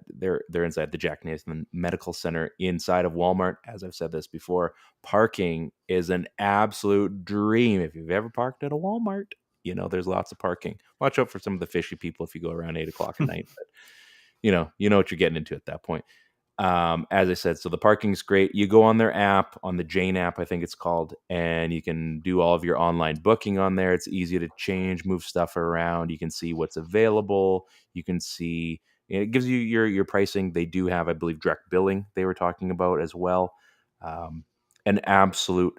Speaker 1: inside the Jack Nathan Medical Center inside of Walmart. As I've said this before, parking is an absolute dream. If you've ever parked at a Walmart, you know there's lots of parking. Watch out for some of the fishy people if you go around 8 o'clock at night. But you know what you're getting into at that point. As I said, so the parking's great. You go on their app, on the Jane app, I think it's called, and you can do all of your online booking on there. It's easy to change, move stuff around. You can see what's available. You can see, it gives you your pricing. They do have, I believe, direct billing they were talking about as well. An absolute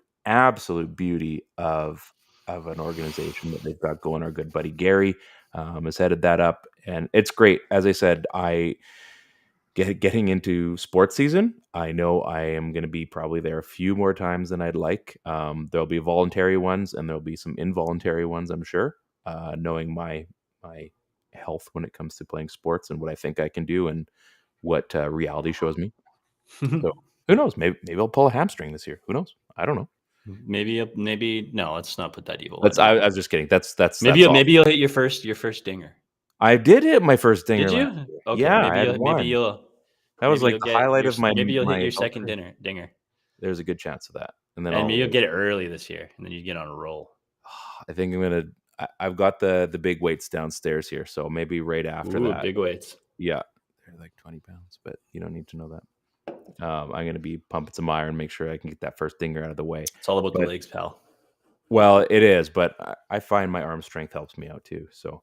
Speaker 1: beauty of an organization that they've got going. Our good buddy Gary has headed that up, and it's great. As I said, getting into sports season, I know I am going to be probably there a few more times than I'd like. There'll be voluntary ones and there'll be some involuntary ones, I'm sure, knowing my health when it comes to playing sports and what I think I can do and what reality shows me. So who knows? Maybe I'll pull a hamstring this year. Who knows? I don't know.
Speaker 2: Maybe no. Let's not put that evil.
Speaker 1: I was just kidding. That's
Speaker 2: maybe
Speaker 1: all.
Speaker 2: Maybe you'll hit your first dinger.
Speaker 1: I did hit my first dinger.
Speaker 2: Did you? Okay.
Speaker 1: Yeah,
Speaker 2: maybe you'll.
Speaker 1: That was like the highlight of my.
Speaker 2: Maybe you'll hit
Speaker 1: my
Speaker 2: your second
Speaker 1: career.
Speaker 2: dinger.
Speaker 1: There's a good chance of that, and then
Speaker 2: maybe you'll get it early this year, and then you get on a roll.
Speaker 1: I think I'm gonna. I've got the big weights downstairs here, so maybe right after that.
Speaker 2: Big weights.
Speaker 1: Yeah, they're like 20 pounds, but you don't need to know that. I'm gonna be pumping some iron, make sure I can get that first dinger out of the way.
Speaker 2: It's all about the legs, pal.
Speaker 1: Well, it is, but I find my arm strength helps me out too. So.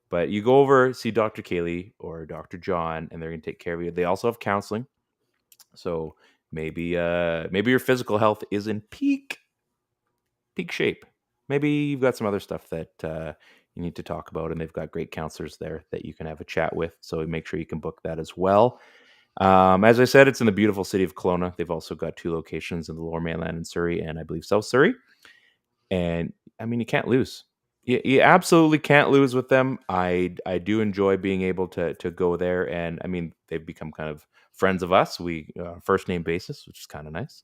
Speaker 1: But you go over, see Dr. Kaylee or Dr. John, and they're going to take care of you. They also have counseling. So maybe your physical health is in peak shape. Maybe you've got some other stuff that you need to talk about, and they've got great counselors there that you can have a chat with. So make sure you can book that as well. As I said, it's in the beautiful city of Kelowna. They've also got 2 locations in the Lower Mainland in Surrey and I believe South Surrey. And I mean, you can't lose. You absolutely can't lose with them. I do enjoy being able to go there, and I mean they've become kind of friends of us. We first name basis, which is kind of nice.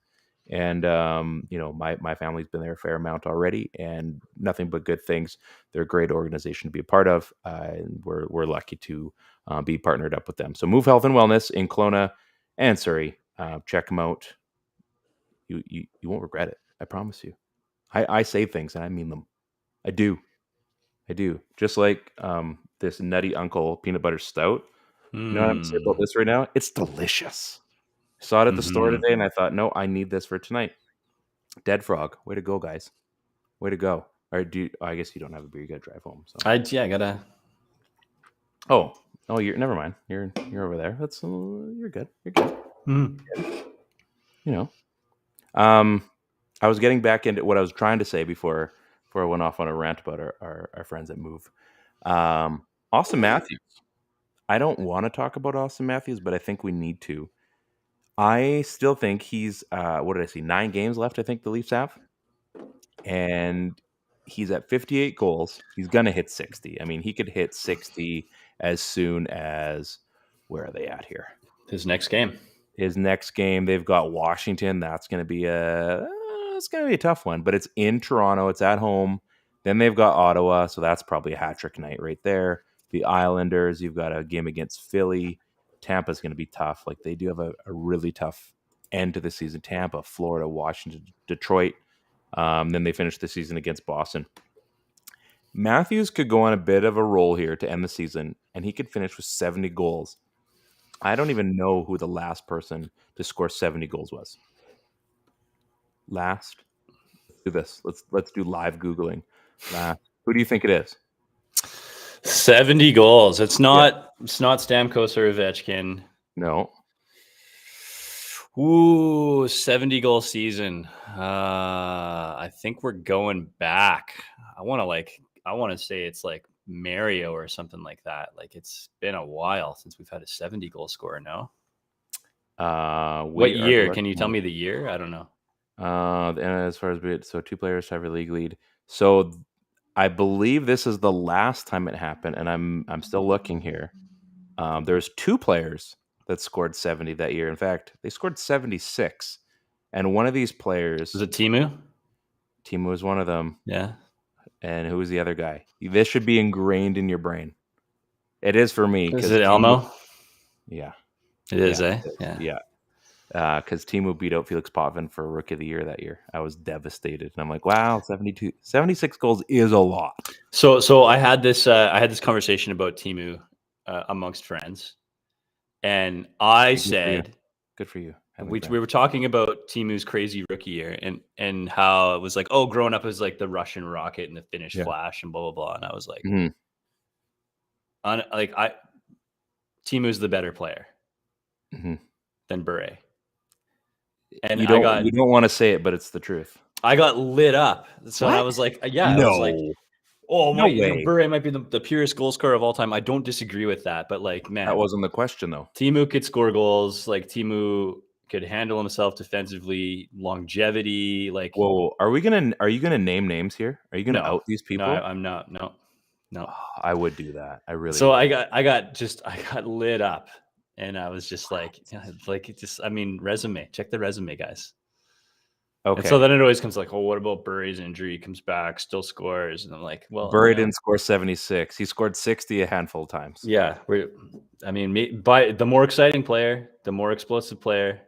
Speaker 1: And my family's been there a fair amount already, and nothing but good things. They're a great organization to be a part of, and we're lucky to be partnered up with them. So Move Health and Wellness in Kelowna and Surrey. Check them out. You won't regret it. I promise you. I say things and I mean them. I do. Just like this Nutty Uncle peanut butter stout. You know what I'm saying about this right now? It's delicious. I saw it at the store today and I thought, no, I need this for tonight. Dead Frog. Way to go, guys. Way to go. Or I guess you don't have a beer. You got to drive home. So.
Speaker 2: I gotta.
Speaker 1: Oh, you're never mind. You're over there. That's you're good. You're good. You know. I was getting back into what I was trying to say before I went off on a rant about our friends at Move. Austin Matthews. I don't want to talk about Austin Matthews, but I think we need to. I still think he's, what did I see? 9 games left, I think the Leafs have. And he's at 58 goals. He's going to hit 60. I mean, he could hit 60 as soon as, where are they at here?
Speaker 2: His next game,
Speaker 1: they've got Washington. That's going to be a tough one, but it's in Toronto. It's at home. Then they've got Ottawa, so that's probably a hat trick night right there. The Islanders, you've got a game against Philly. Tampa's going to be tough. Like they do have a really tough end to the season. Tampa, Florida, Washington, Detroit. Then they finish the season against Boston. Matthews could go on a bit of a roll here to end the season, and he could finish with 70 goals. I don't even know who the last person to score 70 goals was. Let's do this. Let's do live Googling. Who do you think it is?
Speaker 2: 70 goals. It's not Stamkos or Ovechkin.
Speaker 1: No.
Speaker 2: Ooh, 70 goal season. I think we're going back. I want to say it's like Mario or something like that. Like it's been a while since we've had a 70 goal scorer. No. What year? Can you tell me the year? I don't know.
Speaker 1: And as far as so 2 players have a league lead. So I believe this is the last time it happened, and I'm still looking here. There's 2 players that scored 70 that year. In fact, they scored 76, and one of these players
Speaker 2: Was it Timu?
Speaker 1: Timu was one of them.
Speaker 2: Yeah.
Speaker 1: And who was the other guy? This should be ingrained in your brain. It is for me.
Speaker 2: Is it Elmo?
Speaker 1: Yeah.
Speaker 2: It is,
Speaker 1: Yeah,
Speaker 2: eh?
Speaker 1: Yeah. Because Timu beat out Felix Potvin for Rookie of the Year that year. I was devastated, and I'm like, "Wow, 76 goals is a lot."
Speaker 2: So I had this conversation about Timu amongst friends, and I said,
Speaker 1: "Good for you."
Speaker 2: We were talking about Timu's crazy rookie year, and how it was like, oh, growing up as like the Russian Rocket and the Finnish Flash and blah blah blah, and I was like, Timu's the better player than Bure. And
Speaker 1: you don't want to say it, but it's the truth.
Speaker 2: I got lit up. So I was like, I was like, oh my, Bure might be the purest goal scorer of all time. I don't disagree with that, but like, man,
Speaker 1: that wasn't the question though.
Speaker 2: Timu could score goals. Like Timu could handle himself defensively, longevity. Like,
Speaker 1: whoa, are you gonna name names here? Are you gonna out these people?
Speaker 2: No, I'm not. No.
Speaker 1: I would do that. I really.
Speaker 2: So I got lit up. And I was just like, resume. Check the resume, guys. Okay. And so then it always comes like, oh, what about Bure's injury? He comes back, still scores. And I'm like, well,
Speaker 1: Bure didn't score 76. He scored 60 a handful of times.
Speaker 2: Yeah. By the more exciting player, the more explosive player,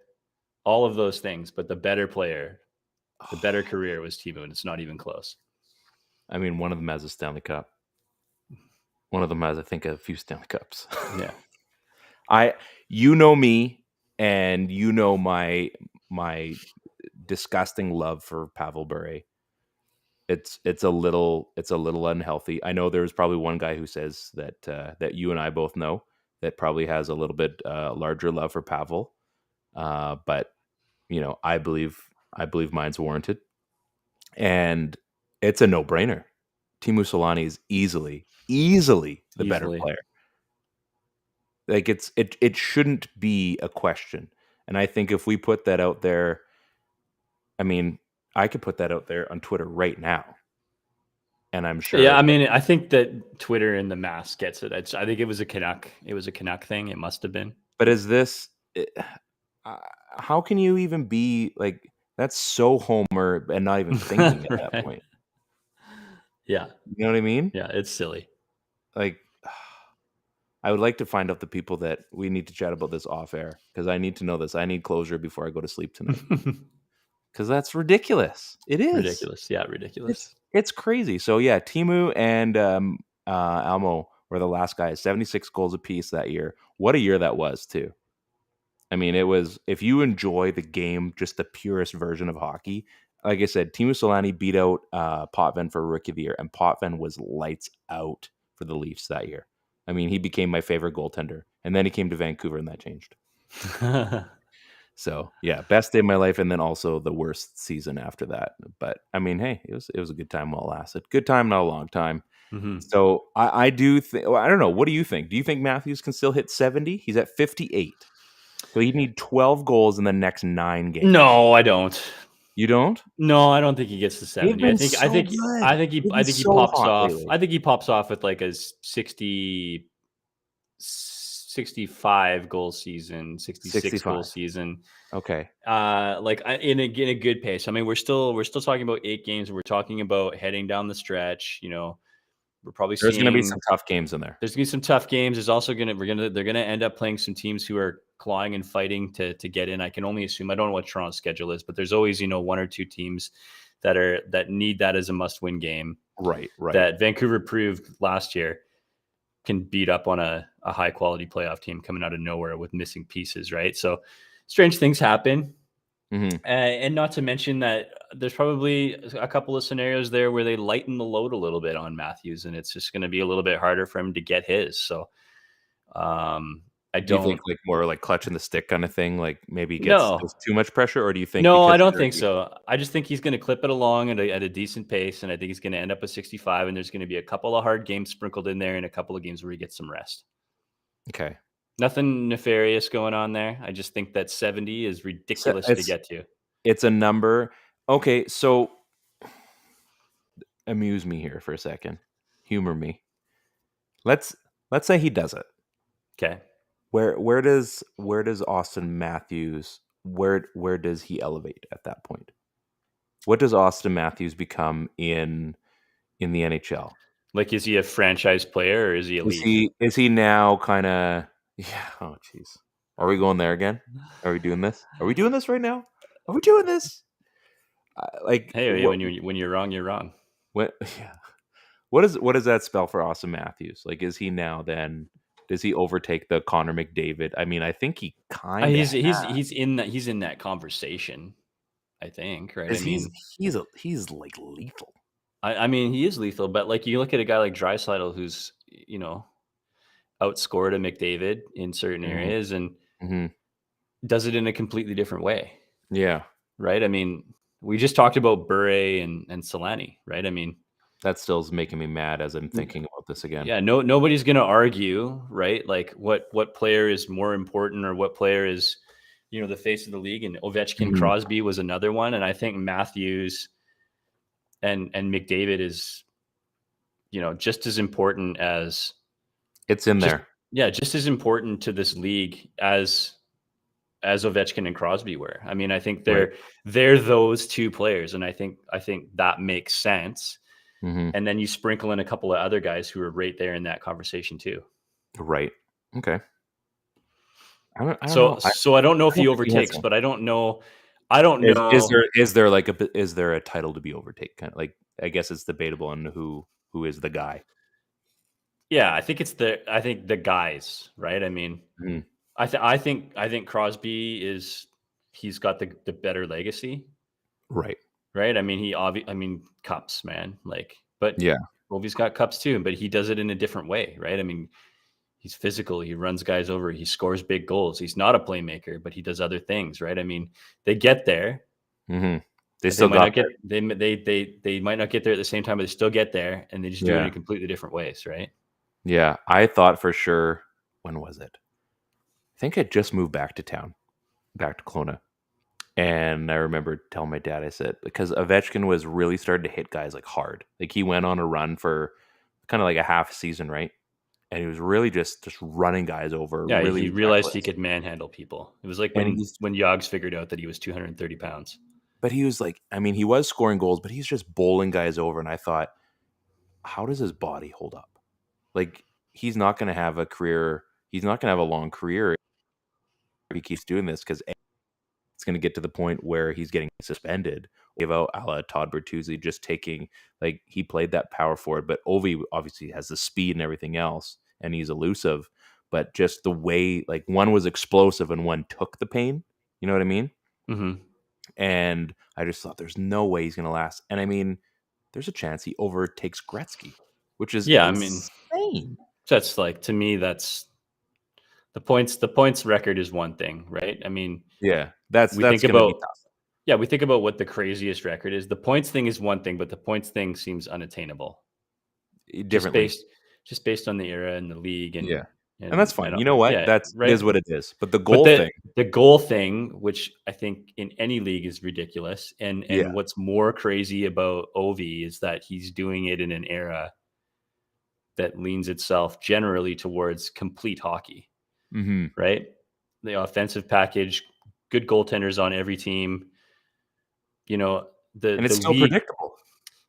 Speaker 2: all of those things. But the better player, the better career was Timu, and it's not even close.
Speaker 1: I mean, one of them has a Stanley Cup. One of them has, I think, a few Stanley Cups.
Speaker 2: Yeah.
Speaker 1: You know me, and you know my disgusting love for Pavel Bure. It's a little unhealthy. I know there's probably one guy who says that you and I both know that probably has a little bit larger love for Pavel, but I believe mine's warranted, and it's a no-brainer. Teemu Selanne is easily the better player. Like it shouldn't be a question. And I think if we put that out there, I mean, I could put that out there on Twitter right now. And I'm sure.
Speaker 2: Yeah, I mean, I think that Twitter and the mass gets it. I think it was a Canuck. It was a Canuck thing. It must have been.
Speaker 1: But is this? How can you even be like? That's so Homer and not even thinking at that point.
Speaker 2: Yeah,
Speaker 1: you know what I mean.
Speaker 2: Yeah, it's silly.
Speaker 1: Like, I would like to find out the people that we need to chat about this off air, because I need to know this. I need closure before I go to sleep tonight. Because that's ridiculous. It is
Speaker 2: ridiculous. Yeah, ridiculous.
Speaker 1: It's crazy. So yeah, Timu and Almo were the last guys. 76 goals apiece that year. What a year that was too. I mean, it was. If you enjoy the game, just the purest version of hockey. Like I said, Teemu Selanne beat out Potvin for Rookie of the Year, and Potvin was lights out for the Leafs that year. I mean, he became my favorite goaltender, and then he came to Vancouver, and that changed. So yeah, best day of my life, and then also the worst season after that. But I mean, hey, it was a good time while it lasted. Good time, not a long time. Mm-hmm. So I do think. Well, I don't know. What do you think? Do you think Matthews can still hit 70? He's at 58. So he'd need 12 goals in the next 9 games.
Speaker 2: No, I don't.
Speaker 1: You don't?
Speaker 2: No, I don't think he gets to 70. I think he pops off. Lately. I think he pops off with like a 65 goal season, 66 goal season.
Speaker 1: Okay.
Speaker 2: Like in a good pace. I mean, we're still talking about 8 games. We're talking about heading down the stretch. You know, we're probably
Speaker 1: there's going to be some tough games in there.
Speaker 2: There's going to be some tough games. There's also they're going to end up playing some teams who are clawing and fighting to get in. I can only assume. I don't know what Toronto's schedule is, but there's always 1 or 2 teams that need that as a must-win game.
Speaker 1: Right.
Speaker 2: That Vancouver proved last year can beat up on a high-quality playoff team coming out of nowhere with missing pieces, right? So strange things happen. Mm-hmm. And not to mention that there's probably a couple of scenarios there where they lighten the load a little bit on Matthews, and it's just going to be a little bit harder for him to get his. So I
Speaker 1: Do you think
Speaker 2: don't.
Speaker 1: like more like clutching the stick kind of thing? Like maybe
Speaker 2: No.
Speaker 1: gets too much pressure, or do you think?
Speaker 2: No, I
Speaker 1: because
Speaker 2: don't think so. I just think he's going to clip it along at a decent pace, and I think he's going to end up with 65. And there's going to be a couple of hard games sprinkled in there, and a couple of games where he gets some rest.
Speaker 1: Okay.
Speaker 2: Nothing nefarious going on there. I just think that 70 is ridiculous to get to.
Speaker 1: It's a number. Okay, so amuse me here for a second. Humor me. Let's say he does it.
Speaker 2: Okay.
Speaker 1: Where does Austin Matthews where does he elevate at that point? What does Austin Matthews become in the NHL?
Speaker 2: Like, is he a franchise player or is he elite?
Speaker 1: Is he now kind of yeah? Oh, jeez. Are we going there again? Are we doing this? Are we doing this right now? Are we doing this?
Speaker 2: Hey, when you're wrong, you're wrong.
Speaker 1: What? Yeah. What does that spell for Austin Matthews? Like, is he now then? Does he overtake the Connor McDavid? I mean, I think he kind of
Speaker 2: he's in that conversation. I think, right?
Speaker 1: He's like lethal.
Speaker 2: I mean, he is lethal, but like you look at a guy like Draisaitl, who's outscored a McDavid in certain areas and does it in a completely different way.
Speaker 1: Yeah.
Speaker 2: Right. I mean, we just talked about Bure and Solani, right? I mean,
Speaker 1: that still is making me mad as I'm thinking about this again.
Speaker 2: Yeah, nobody's going to argue, right? Like what player is more important or what player is, the face of the league. And Ovechkin, Crosby was another one. And I think Matthews and McDavid is, just as important as
Speaker 1: it's in there.
Speaker 2: Yeah, just as important to this league as Ovechkin and Crosby were. I mean, I think they're those two players, and I think that makes sense. And then you sprinkle in a couple of other guys who are right there in that conversation too.
Speaker 1: Right. Okay. I don't
Speaker 2: know. So I don't know if he overtakes, but I don't know. Is
Speaker 1: there a title to be overtaken? Kind of like, I guess it's debatable on who is the guy.
Speaker 2: Yeah, I think the guys, right? I mean, I think Crosby he's got the better legacy.
Speaker 1: Right.
Speaker 2: Right. I mean, cups, man. Like, but yeah, Ovi's got cups too, but he does it in a different way, right? I mean, he's physical. He runs guys over. He scores big goals. He's not a playmaker, but he does other things, right? I mean, they get there.
Speaker 1: They still
Speaker 2: might not get. They might not get there at the same time, but they still get there, and they just do it in completely different ways, right?
Speaker 1: Yeah, I thought for sure. When was it? I think I just moved back to town, back to Kelowna. And I remember telling my dad, I said, because Ovechkin was really starting to hit guys like hard. Like he went on a run for kind of like a half season, right? And he was really just running guys over.
Speaker 2: Yeah,
Speaker 1: really
Speaker 2: he realized he could manhandle people. It was like when Yogs figured out that he was 230 pounds.
Speaker 1: But he was like, I mean, he was scoring goals, but he's just bowling guys over. And I thought, how does his body hold up? Like, he's not going to have a career. He's not going to have a long career if he keeps doing this, because it's going to get to the point where he's getting suspended. Give out a la Todd Bertuzzi, just taking, like, he played that power forward, but Ovi obviously has the speed and everything else, and he's elusive. But just the way, like, one was explosive and one took the pain. You know what I mean?
Speaker 2: Mm-hmm.
Speaker 1: And I just thought there's no way he's going to last. And I mean, there's a chance he overtakes Gretzky, which is insane.
Speaker 2: That's like, to me, that's the points. The points record is one thing, right? I mean,
Speaker 1: yeah, that's going to be tough.
Speaker 2: Yeah, we think about what the craziest record is. The points thing is one thing, but the points thing seems unattainable.
Speaker 1: Differently.
Speaker 2: Just based on the era and the league. And,
Speaker 1: and that's fine. You know what?
Speaker 2: Yeah,
Speaker 1: that's
Speaker 2: right?
Speaker 1: It is what it is. But the
Speaker 2: goal thing, which I think in any league is ridiculous. And what's more crazy about Ovi is that he's doing it in an era that leans itself generally towards complete hockey, right? The offensive package, good goaltenders on every team. You know,
Speaker 1: and it's still
Speaker 2: league,
Speaker 1: predictable.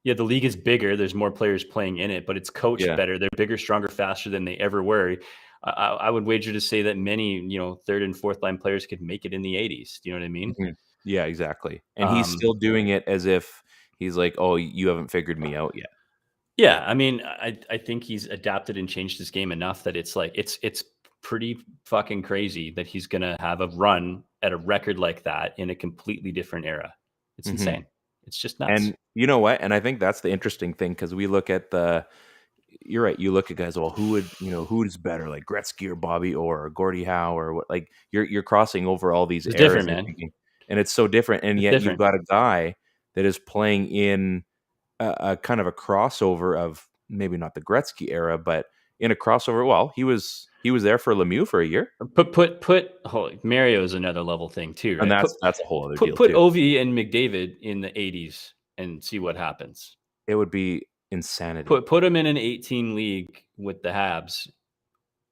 Speaker 2: Yeah, the league is bigger. There's more players playing in it, but it's coached better. They're bigger, stronger, faster than they ever were. I would wager to say that many, third and fourth line players could make it in the 80s. Do you know what I mean?
Speaker 1: Yeah, exactly. And he's still doing it as if he's like, oh, you haven't figured me out yet.
Speaker 2: Yeah, I mean, I think he's adapted and changed his game enough that it's like it's pretty fucking crazy that he's gonna have a run at a record like that in a completely different era. It's insane. It's just nuts.
Speaker 1: And you know what? And I think that's the interesting thing, because we look at you're right. You look at guys. Well, who's better, like Gretzky or Bobby Orr or Gordie Howe or what? Like you're crossing over all these
Speaker 2: It's
Speaker 1: eras
Speaker 2: different, man.
Speaker 1: and it's so different. And
Speaker 2: It's
Speaker 1: yet
Speaker 2: different.
Speaker 1: you've got a guy that is playing in a kind of a crossover of maybe not the Gretzky era, but in a crossover. Well, he was there for Lemieux for a year,
Speaker 2: Mario is another level thing too, right?
Speaker 1: and that's a whole other deal
Speaker 2: Put
Speaker 1: too.
Speaker 2: Ovi and McDavid in the 80s and see what happens.
Speaker 1: It would be insanity.
Speaker 2: Put him in an 18 league with the Habs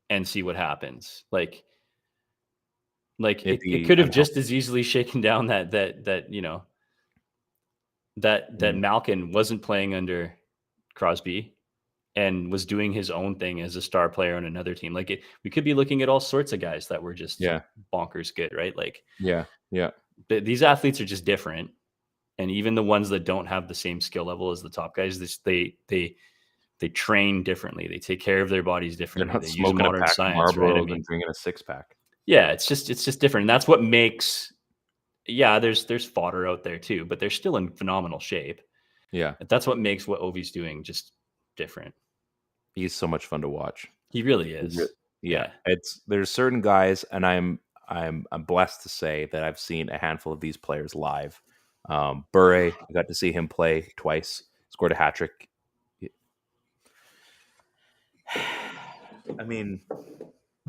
Speaker 2: and see what happens. Like it could have just as easily shaken down that Malkin wasn't playing under Crosby and was doing his own thing as a star player on another team. Like we could be looking at all sorts of guys that were just bonkers good, right? Like but these athletes are just different, and even the ones that don't have the same skill level as the top guys, they train differently. They take care of their bodies differently.
Speaker 1: They're not
Speaker 2: they
Speaker 1: smoking
Speaker 2: use modern
Speaker 1: a pack
Speaker 2: science,
Speaker 1: of Marlboros
Speaker 2: right?
Speaker 1: and drinking a 6-pack.
Speaker 2: Yeah, it's just different. And that's what makes. Yeah, there's fodder out there too, but they're still in phenomenal shape.
Speaker 1: Yeah,
Speaker 2: that's what makes what Ovi's doing just different.
Speaker 1: He's so much fun to watch.
Speaker 2: He really is.
Speaker 1: Yeah. There's certain guys, and I'm blessed to say that I've seen a handful of these players live. Bure, I got to see him play twice. Scored a hat trick. I mean,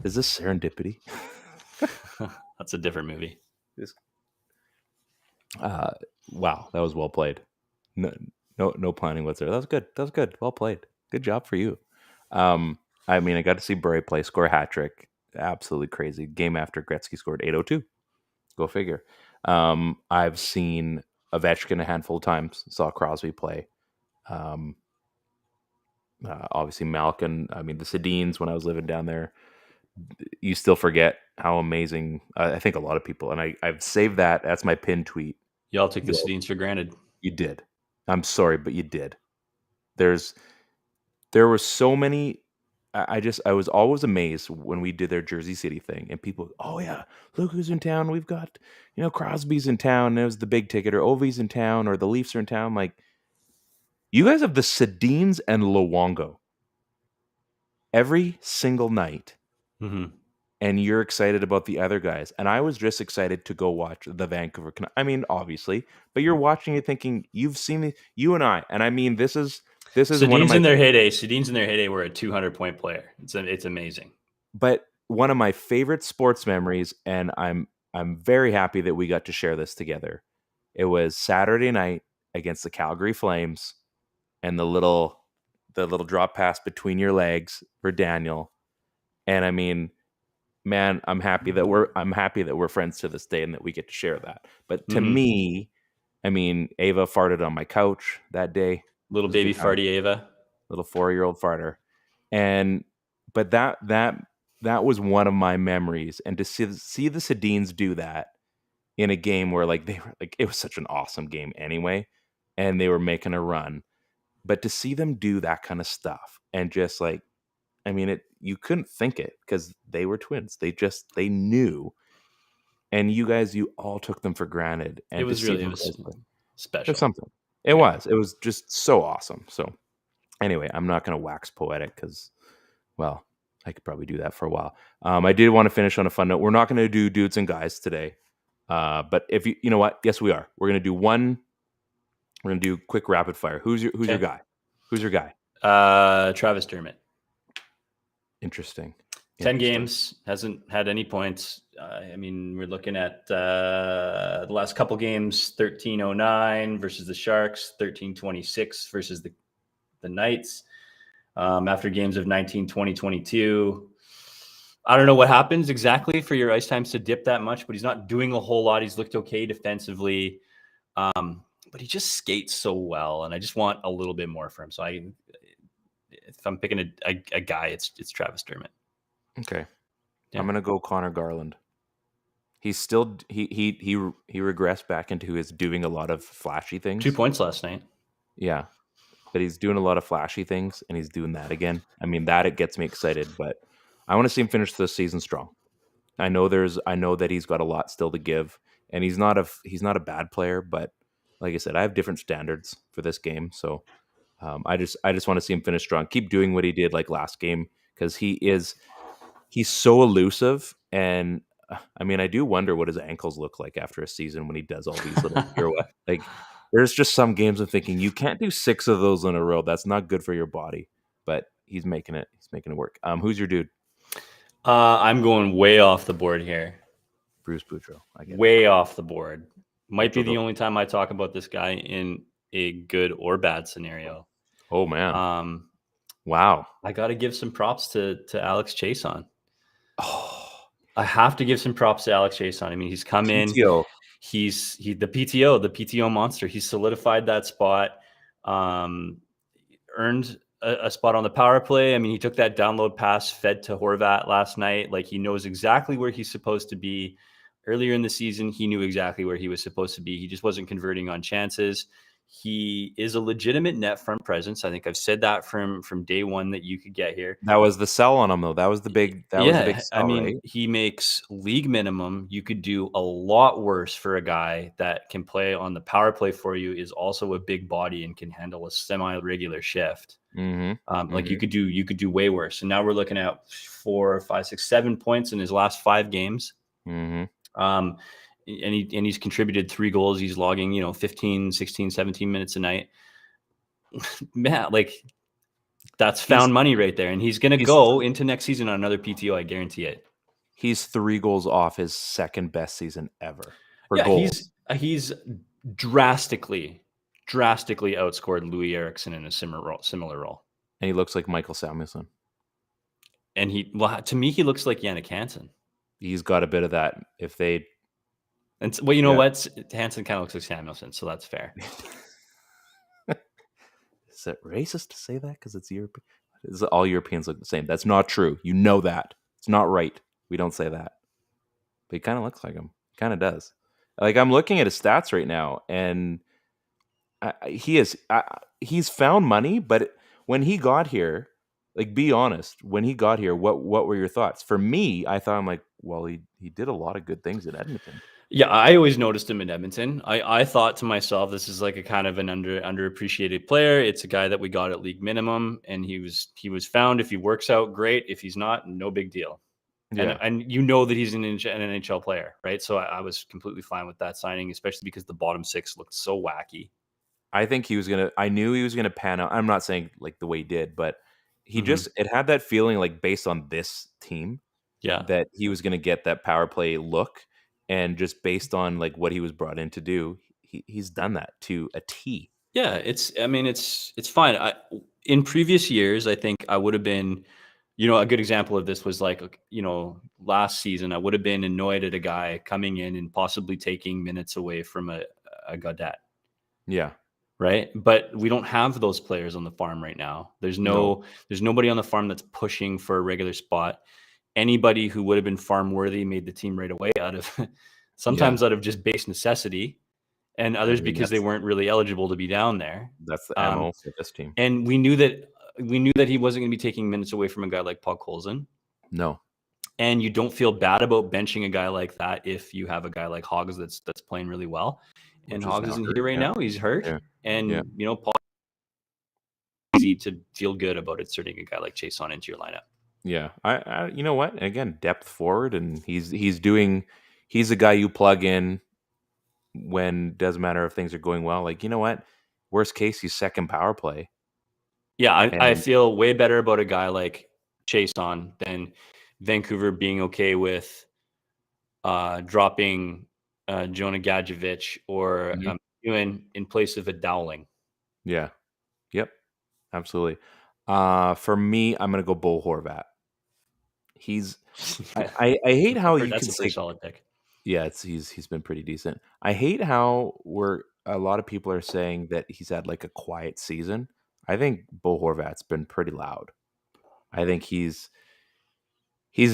Speaker 1: is this serendipity?
Speaker 2: That's a different movie.
Speaker 1: Wow, that was well played. No planning whatsoever. That was good. Well played. Good job for you. I mean, I got to see Bure play, score a hat trick. Absolutely crazy. Game after Gretzky scored 802. Go figure. I've seen Ovechkin a handful of times. Saw Crosby play. Obviously Malkin. I mean, the Sedins, when I was living down there, you still forget how amazing. I think a lot of people, and I've saved that. That's my pinned tweet.
Speaker 2: Y'all took the Sedins for granted.
Speaker 1: You did. I'm sorry, but you did. There were so many. I was always amazed when we did their Jersey City thing, and people, oh yeah, look who's in town. We've got, Crosby's in town. And it was the big ticket, or Ovi's in town, or the Leafs are in town. Like, you guys have the Sedins and Luongo every single night, and you're excited about the other guys. And I was just excited to go watch the Vancouver Canucks. I mean, obviously, but you're watching it thinking you've seen it. You and I mean, this is
Speaker 2: Sedins
Speaker 1: one of my,
Speaker 2: in their heyday. Sedins in their heyday were a 200-point player. It's amazing.
Speaker 1: But one of my favorite sports memories, and I'm very happy that we got to share this together. It was Saturday night against the Calgary Flames, and the little drop pass between your legs for Daniel. And I mean, man, I'm happy that we're friends to this day and that we get to share that. But to me, I mean, Ava farted on my couch that day.
Speaker 2: Little baby farty Ava.
Speaker 1: Little 4-year-old farter. But that was one of my memories. And to see the Sedins do that in a game where it was such an awesome game anyway, and they were making a run. But to see them do that kind of stuff and just you couldn't think it, because they were twins. They knew. And you all took them for granted. And
Speaker 2: it was special.
Speaker 1: There's something. It was just so awesome. So anyway, I'm not going to wax poetic because, well, I could probably do that for a while. I did want to finish on a fun note. We're not going to do dudes and guys today. But if you know what? Yes, we are. We're going to do one. We're going to do quick rapid fire. Who's your guy? Who's your guy?
Speaker 2: Travis Dermott.
Speaker 1: Interesting.
Speaker 2: 10 games, hasn't had any points. I mean, we're looking at the last couple games, 1309 versus the Sharks, 1326 versus the Knights. After games of 19, 20, 22. I don't know what happens exactly for your ice times to dip that much, but he's not doing a whole lot. He's looked okay defensively, but he just skates so well, and I just want a little bit more from him. So if I'm picking a guy, it's Travis Dermott.
Speaker 1: Okay. Yeah. I'm gonna go Connor Garland. He's still he regressed back into his doing a lot of flashy things.
Speaker 2: 2 points last night.
Speaker 1: Yeah. But he's doing a lot of flashy things, and he's doing that again. I mean, it gets me excited, but I want to see him finish the season strong. I know that he's got a lot still to give, and he's not a bad player, but like I said, I have different standards for this game. So I just want to see him finish strong. Keep doing what he did like last game, because he's so elusive. And I mean, I do wonder what his ankles look like after a season when he does all these little pirouettes. Like, there's just some games I'm thinking you can't do 6 of those in a row. That's not good for your body. But he's making it work. Who's your dude?
Speaker 2: I'm going way off the board here.
Speaker 1: Bruce Boudreau. I get
Speaker 2: Way off the board. Might be
Speaker 1: Boudreau.
Speaker 2: the only time I talk about this guy in a good or bad scenario.
Speaker 1: Oh man. Wow.
Speaker 2: I got to give some props to Alex Chason.
Speaker 1: Oh,
Speaker 2: I have to give some props to Alex Chason. I mean, he's come
Speaker 1: PTO.
Speaker 2: in. He's the PTO monster. He's solidified that spot. Earned a spot on the power play. I mean, he took that download pass fed to Horvat last night. Like, he knows exactly where he's supposed to be. Earlier in the season, he knew exactly where he was supposed to be. He just wasn't converting on chances. He is a legitimate net front presence. I think I've said that from day one that you could get here.
Speaker 1: That was the sell on him, though. That was the big. Was the big sell,
Speaker 2: I mean,
Speaker 1: right?
Speaker 2: he makes league minimum. You could do a lot worse for a guy that can play on the power play for you. Is also a big body and can handle a semi-regular shift. Like you could do way worse. And now we're looking at 4, 5, 6, 7 points in his last 5 games. And he's contributed 3 goals. He's logging, 15, 16, 17 minutes a night. Man, like, that's found money right there. And he's going to go into next season on another PTO. I guarantee it.
Speaker 1: He's 3 goals off his second best season ever.
Speaker 2: He's drastically outscored Louis Eriksson in a similar role.
Speaker 1: And he looks like Michael Samuelsson.
Speaker 2: And to me, he looks like Jannik Hansen.
Speaker 1: He's got a bit of that. If they,
Speaker 2: and well, you know what? Hansen kind of looks like Samuelsson, so that's fair.
Speaker 1: Is it racist to say that because it's European? All Europeans look the same. That's not true. You know that. It's not right. We don't say that. But he kind of looks like him. He kind of does. Like, I'm looking at his stats right now, and he's found money. But when he got here, like, be honest, when he got here, what were your thoughts? For me, I thought, I'm like, well, he did a lot of good things in Edmonton.
Speaker 2: Yeah, I always noticed him in Edmonton. I thought to myself, this is like a kind of an underappreciated player. It's a guy that we got at league minimum, and he was found. If he works out, great. If he's not, no big deal. Yeah. And you know that he's an NHL player, right? So I was completely fine with that signing, especially because the bottom 6 looked so wacky.
Speaker 1: I think I knew he was gonna pan out. I'm not saying like the way he did, but he it had that feeling, like, based on this team, that he was gonna get that power play look. And just based on like what he was brought in to do, he's done that to a T.
Speaker 2: Yeah, it's fine. In previous years, I think I would have been, a good example of this was like, last season, I would have been annoyed at a guy coming in and possibly taking minutes away from a Gaudette.
Speaker 1: Yeah.
Speaker 2: Right. But we don't have those players on the farm right now. There's nobody on the farm that's pushing for a regular spot. Anybody who would have been farm worthy made the team right away out of just base necessity, and others because they weren't really eligible to be down there.
Speaker 1: That's the MO for this team.
Speaker 2: And we knew that he wasn't going to be taking minutes away from a guy like Paul Colson.
Speaker 1: No.
Speaker 2: And you don't feel bad about benching a guy like that if you have a guy like Hoggs that's playing really well. And Hoggs isn't here right now. He's hurt. Yeah. And Paul, easy to feel good about inserting a guy like Chason into your lineup.
Speaker 1: Yeah, I you know what? Again, depth forward, and he's a guy you plug in when doesn't matter if things are going well. Like, you know what? Worst case, he's second power play.
Speaker 2: Yeah, I feel way better about a guy like Chason than Vancouver being okay with dropping Jonah Gadjevich or in place of a Dowling.
Speaker 1: Yeah. Yep. Absolutely. For me, I'm gonna go Bo Horvat. I hate how you
Speaker 2: that's
Speaker 1: can
Speaker 2: a pretty solid pick.
Speaker 1: Yeah, he's been pretty decent. I hate how a lot of people are saying that he's had like a quiet season. I think Bo Horvat's been pretty loud. I think he's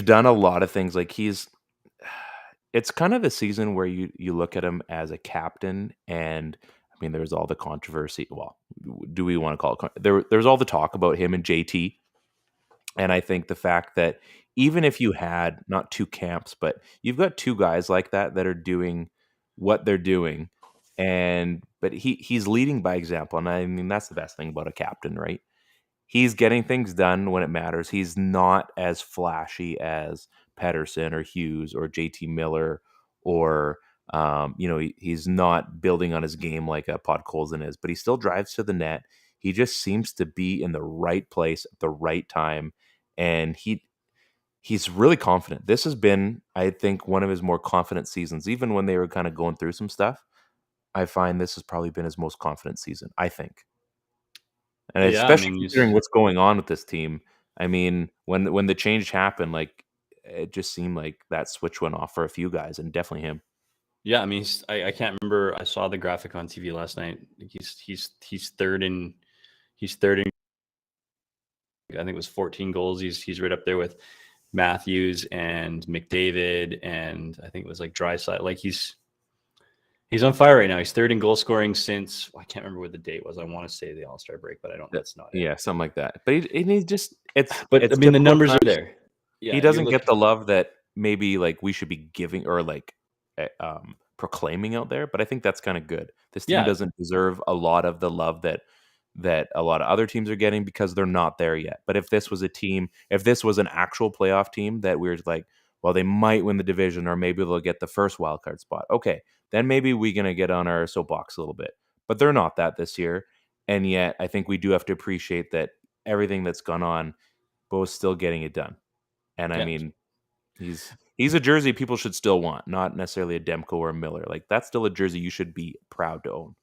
Speaker 1: done a lot of things. Like, it's kind of the season where you look at him as a captain, and I mean, there's all the controversy. Well, do we want to call it? There's all the talk about him and JT, and I think the fact that even if you had not 2 camps, but you've got 2 guys like that are doing what they're doing, and but he's leading by example. And I mean, that's the best thing about a captain, right? He's getting things done when it matters. He's not as flashy as Pedersen or Hughes or JT Miller or, he's not building on his game like a Podkolzin is, but he still drives to the net. He just seems to be in the right place at the right time. And he's really confident. This has been, I think, one of his more confident seasons. Even when they were kind of going through some stuff, I find this has probably been his most confident season, I think. And
Speaker 2: Yeah, I
Speaker 1: especially
Speaker 2: mean,
Speaker 1: considering what's going on with this team. I mean, when the change happened, like it just seemed like that switch went off for a few guys, and definitely him.
Speaker 2: yeah, I mean, I can't remember. I saw the graphic on TV last night. He's third in. I think it was 14 goals. He's right up there with Matthews and McDavid, and I think it was like Draisaitl. Like he's on fire right now. He's third in goal scoring since I can't remember what the date was. I want to say the All-Star break, but I don't. That's not it.
Speaker 1: Yeah, something like that. But he just
Speaker 2: But
Speaker 1: it's
Speaker 2: I mean, the
Speaker 1: difficult
Speaker 2: numbers are
Speaker 1: times.
Speaker 2: there. Yeah,
Speaker 1: He doesn't get the love that maybe like we should be giving or like proclaiming out there. But I think that's kind of good. This team doesn't deserve a lot of the love that a lot of other teams are getting because they're not there yet. But if this was an actual playoff team that we're like, well, they might win the division or maybe they'll get the first wild card spot. Okay, then maybe we're going to get on our soapbox a little bit. But they're not that this year. And yet I think we do have to appreciate that everything that's gone on, Bo's still getting it done. And I mean, he's a jersey people should still want, not necessarily a Demko or a Miller. Like that's still a jersey you should be proud to own.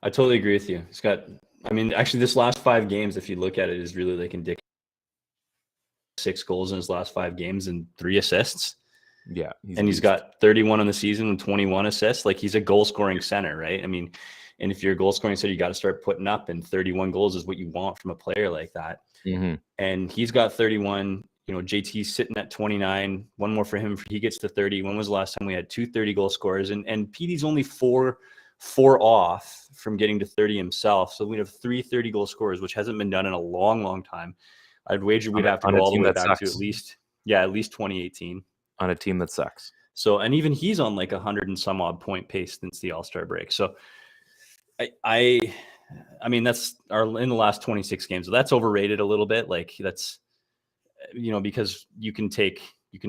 Speaker 2: I totally agree with you. He's got, I mean, actually this last 5 games, if you look at it, is really like indicative. 6 goals in his last 5 games and 3 assists.
Speaker 1: Yeah.
Speaker 2: He's got 31 on the season and 21 assists. Like he's a goal scoring center, right? I mean, and if you're a goal scoring center, you got to start putting up, and 31 goals is what you want from a player like that.
Speaker 1: Mm-hmm.
Speaker 2: And he's got 31. JT's sitting at 29. One more for him. He gets to 30. When was the last time we had 2 30-goal scorers? And Petey's only four off from getting to 30 himself. So we have 3 30-goal scorers, which hasn't been done in a long, long time. I'd wager we'd have to go all the way back to at least 2018.
Speaker 1: On a team that sucks.
Speaker 2: So, and even he's on like 100 and some odd point pace since the All-Star break. So I mean, that's in the last 26 games. So that's overrated a little bit. Like that's, because you can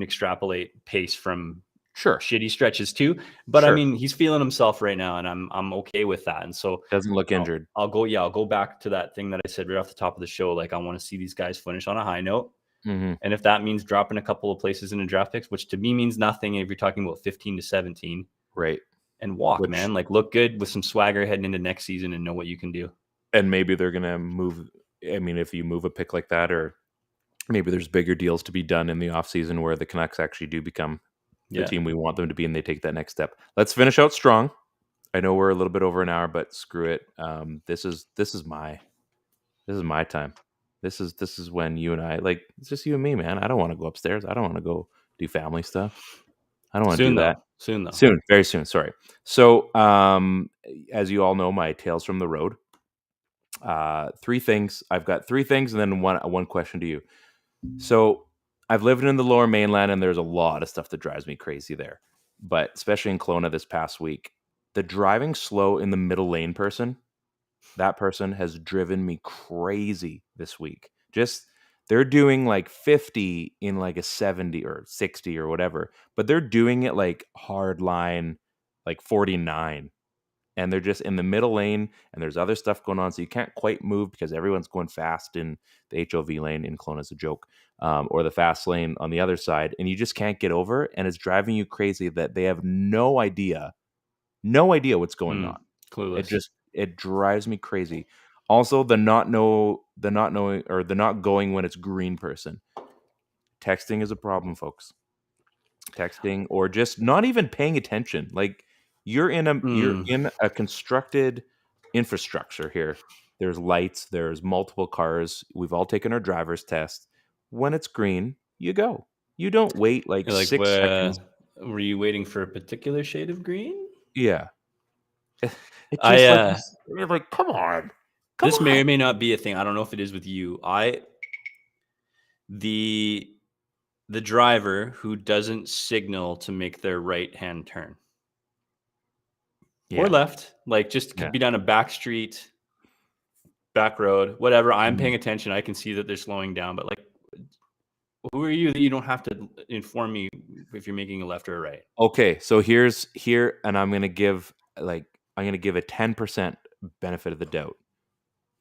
Speaker 2: extrapolate pace from shitty stretches too. But I mean, he's feeling himself right now, and I'm okay with that. And so
Speaker 1: doesn't look injured.
Speaker 2: I'll go back to that thing that I said right off the top of the show. Like I want to see these guys finish on a high note.
Speaker 1: Mm-hmm.
Speaker 2: And if that means dropping a couple of places in the draft picks, which to me means nothing if you're talking about 15 to 17.
Speaker 1: Right.
Speaker 2: And man, like look good with some swagger heading into next season and know what you can do.
Speaker 1: And maybe they're going to move. I mean, if you move a pick like that, or maybe there's bigger deals to be done in the offseason where the Canucks actually do become the team we want them to be and they take that next step. Let's finish out strong. I know we're a little bit over an hour, but screw it. This is my time. This is when you and I, like, it's just you and me, man. I don't want to go upstairs. I don't want to go do family stuff. I don't want to do that.
Speaker 2: Soon,
Speaker 1: very soon. Sorry. So, as you all know, my tales from the road. 3 things. I've got 3 things, and then one question to you. So, I've lived in the Lower Mainland, and there's a lot of stuff that drives me crazy there. But especially in Kelowna this past week, the driving slow in the middle lane person. That person has driven me crazy this week. Just they're doing like 50 in like a 70 or 60 or whatever, but they're doing it like hard line, like 49. And they're just in the middle lane and there's other stuff going on. So you can't quite move because everyone's going fast in the HOV lane in Kelowna is a joke, or the fast lane on the other side. And you just can't get over. And it's driving you crazy that they have no idea what's going on.
Speaker 2: Clueless.
Speaker 1: It drives me crazy. Also, the not knowing or the not going when it's green person. Texting is a problem, folks. Texting or just not even paying attention. Like you're in a constructed infrastructure here. There's lights, there's multiple cars. We've all taken our driver's test. When it's green, you go. You don't wait like 6 seconds.
Speaker 2: Were you waiting for a particular shade of green?
Speaker 1: Yeah. You're like, come on.
Speaker 2: This may or may not be a thing. I don't know if it is with you. The driver who doesn't signal to make their right-hand turn. or left, like just could be down a back street, back road, whatever. I'm paying attention. I can see that they're slowing down, but like, who are you that you don't have to inform me if you're making a left or a right?
Speaker 1: Okay, so and I'm gonna give a 10% benefit of the doubt.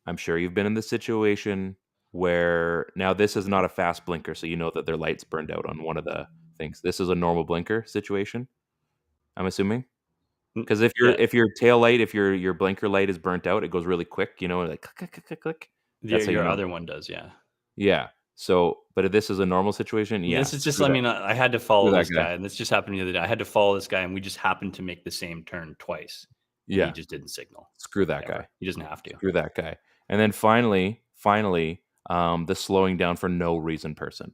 Speaker 1: I'm sure you've been in the situation where now this is not a fast blinker, so you know that their light's burned out on one of the things. This is a normal blinker situation, I'm assuming. Because if your tail light, if your blinker light is burnt out, it goes really quick, like click, click, click, click.
Speaker 2: That's your other one does, yeah.
Speaker 1: Yeah. So, but if this is a normal situation, yeah.
Speaker 2: This is just, I had to follow this guy, and this just happened the other day. I had to follow this guy, and we just happened to make the same turn twice. Yeah. He just didn't signal.
Speaker 1: Screw that guy.
Speaker 2: He doesn't have to.
Speaker 1: Screw that guy. And then finally, the slowing down for no reason person.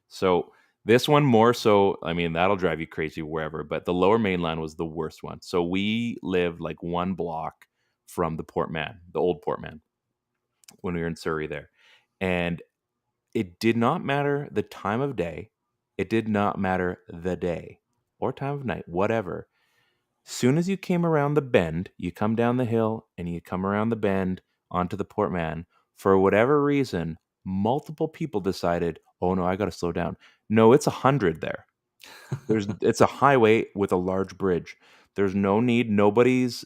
Speaker 1: So this one more so, that'll drive you crazy wherever, but the Lower Mainland was the worst one. So we lived like one block from the Portman, the old Portman, when we were in Surrey there. And it did not matter the time of day. It did not matter the day or time of night, whatever. Soon as you came around the bend, you come down the hill and you come around the bend onto the Portman, for whatever reason, multiple people decided, oh no, I got to slow down. No, it's 100 there. It's a highway with a large bridge. There's no need. Nobody's,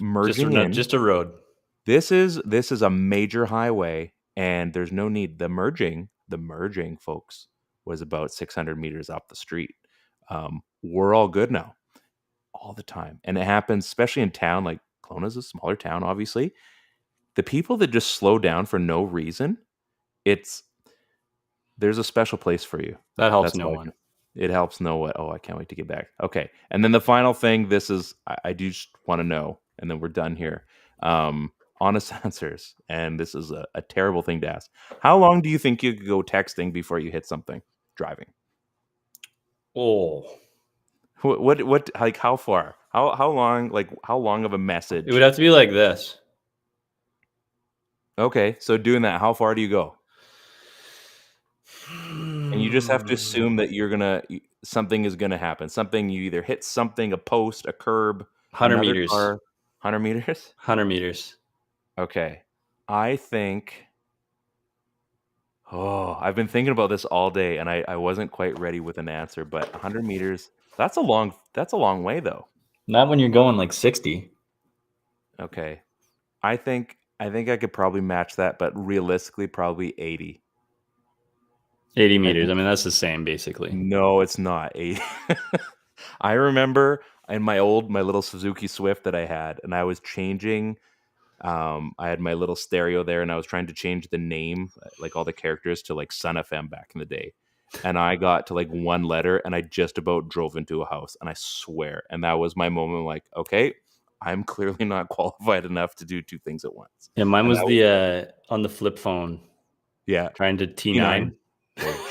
Speaker 1: merging in.
Speaker 2: Just a road.
Speaker 1: This is a major highway, and there's no need. The merging, folks, was about 600 meters up the street. We're all good now, all the time, and it happens, especially in town. Like Kelowna's a smaller town, obviously. The people that just slow down for no reason, there's a special place for you.
Speaker 2: That helps no one.
Speaker 1: It helps no one. Oh, I can't wait to get back. Okay, and then the final thing. This is I do just want to know, and then we're done here. Honest answers, and this is a terrible thing to ask. How long do you think you could go texting before you hit something driving?
Speaker 2: Oh,
Speaker 1: what like how far? How long? Like how long of a message?
Speaker 2: It would have to be like this.
Speaker 1: Okay, so doing that, how far do you go? And you just have to assume that something is gonna happen. Something, you either hit something, a post, a curb,
Speaker 2: 100 meters.
Speaker 1: 100 meters?
Speaker 2: 100 meters.
Speaker 1: Okay. I think I've been thinking about this all day, and I wasn't quite ready with an answer, but 100 meters, that's a long way though.
Speaker 2: Not when you're going like 60.
Speaker 1: Okay. I think I could probably match that, but realistically probably 80.
Speaker 2: 80 meters. That's the same basically.
Speaker 1: No, it's not 80. I remember in my little Suzuki Swift that I had, and I was changing. I had my little stereo there, and I was trying to change the name, like all the characters, to like Sun FM back in the day. And I got to like one letter, and I just about drove into a house, and I swear. And that was my moment, like, okay, I'm clearly not qualified enough to do two things at once.
Speaker 2: Yeah, mine was on the flip phone.
Speaker 1: Yeah.
Speaker 2: Trying to T9.
Speaker 1: Oh,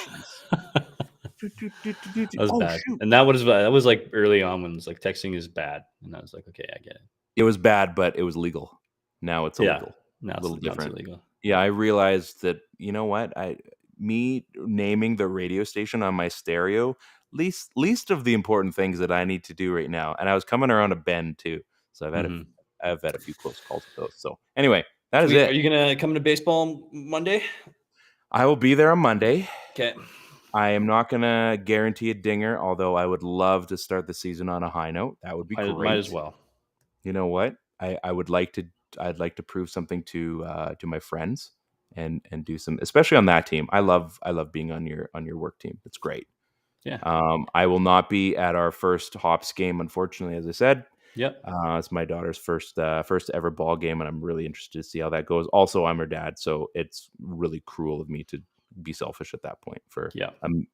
Speaker 2: that was bad. Shoot. And that was like early on when it was like texting is bad. And I was like, okay, I get it.
Speaker 1: It was bad, but it was legal. Now it's illegal.
Speaker 2: Now it's a little different. Illegal.
Speaker 1: Yeah, I realized that, you know what? Me naming the radio station on my stereo, least of the important things that I need to do right now. And I was coming around a bend too. So I've had a few close calls with those. So anyway, that is it.
Speaker 2: Are you gonna come to baseball Monday?
Speaker 1: I will be there on Monday.
Speaker 2: Okay.
Speaker 1: I am not gonna guarantee a dinger, although I would love to start the season on a high note. That would be great.
Speaker 2: Might as well.
Speaker 1: You know what? I'd like to prove something to my friends and do some, especially on that team. I love being on your work team. It's great.
Speaker 2: Yeah.
Speaker 1: I will not be at our first Hops game, unfortunately, as I said.
Speaker 2: Yep.
Speaker 1: It's my daughter's first ever ball game, and I'm really interested to see how that goes. Also, I'm her dad, so it's really cruel of me to be selfish at that point for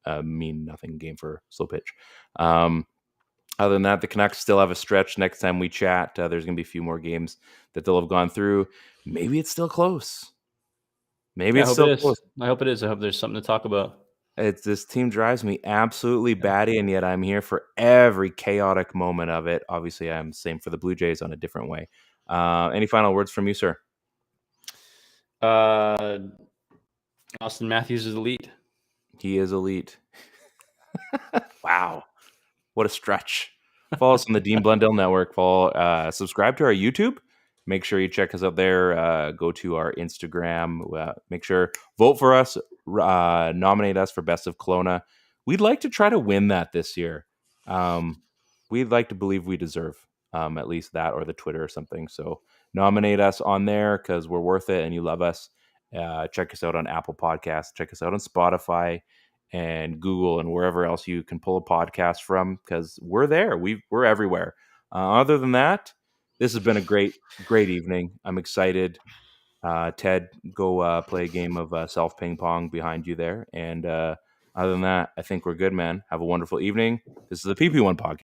Speaker 1: a mean nothing game for slow pitch. Other than that, the Canucks still have a stretch. Next time we chat, there's going to be a few more games that they'll have gone through. Maybe it's still close.
Speaker 2: I hope it is. I hope there's something to talk about.
Speaker 1: This team drives me absolutely batty, and yet I'm here for every chaotic moment of it. Obviously, I'm same for the Blue Jays on a different way. Any final words from you, sir?
Speaker 2: Austin Matthews is elite.
Speaker 1: He is elite. Wow. What a stretch. Follow us on the Dean Blundell Network. Subscribe to our YouTube. Make sure you check us out there. Go to our Instagram. Make sure vote for us. Nominate us for Best of Kelowna. We'd like to try to win that this year. We'd like to believe we deserve at least that, or the Twitter or something. So nominate us on there because we're worth it and you love us. Check us out on Apple Podcasts. Check us out on Spotify and Google and wherever else you can pull a podcast from, because we're there. We're everywhere. Other than that, this has been a great evening. I'm excited. Ted, go play a game of self ping pong behind you there. And other than that, I think we're good, man. Have a wonderful evening. This is the PP1 Podcast.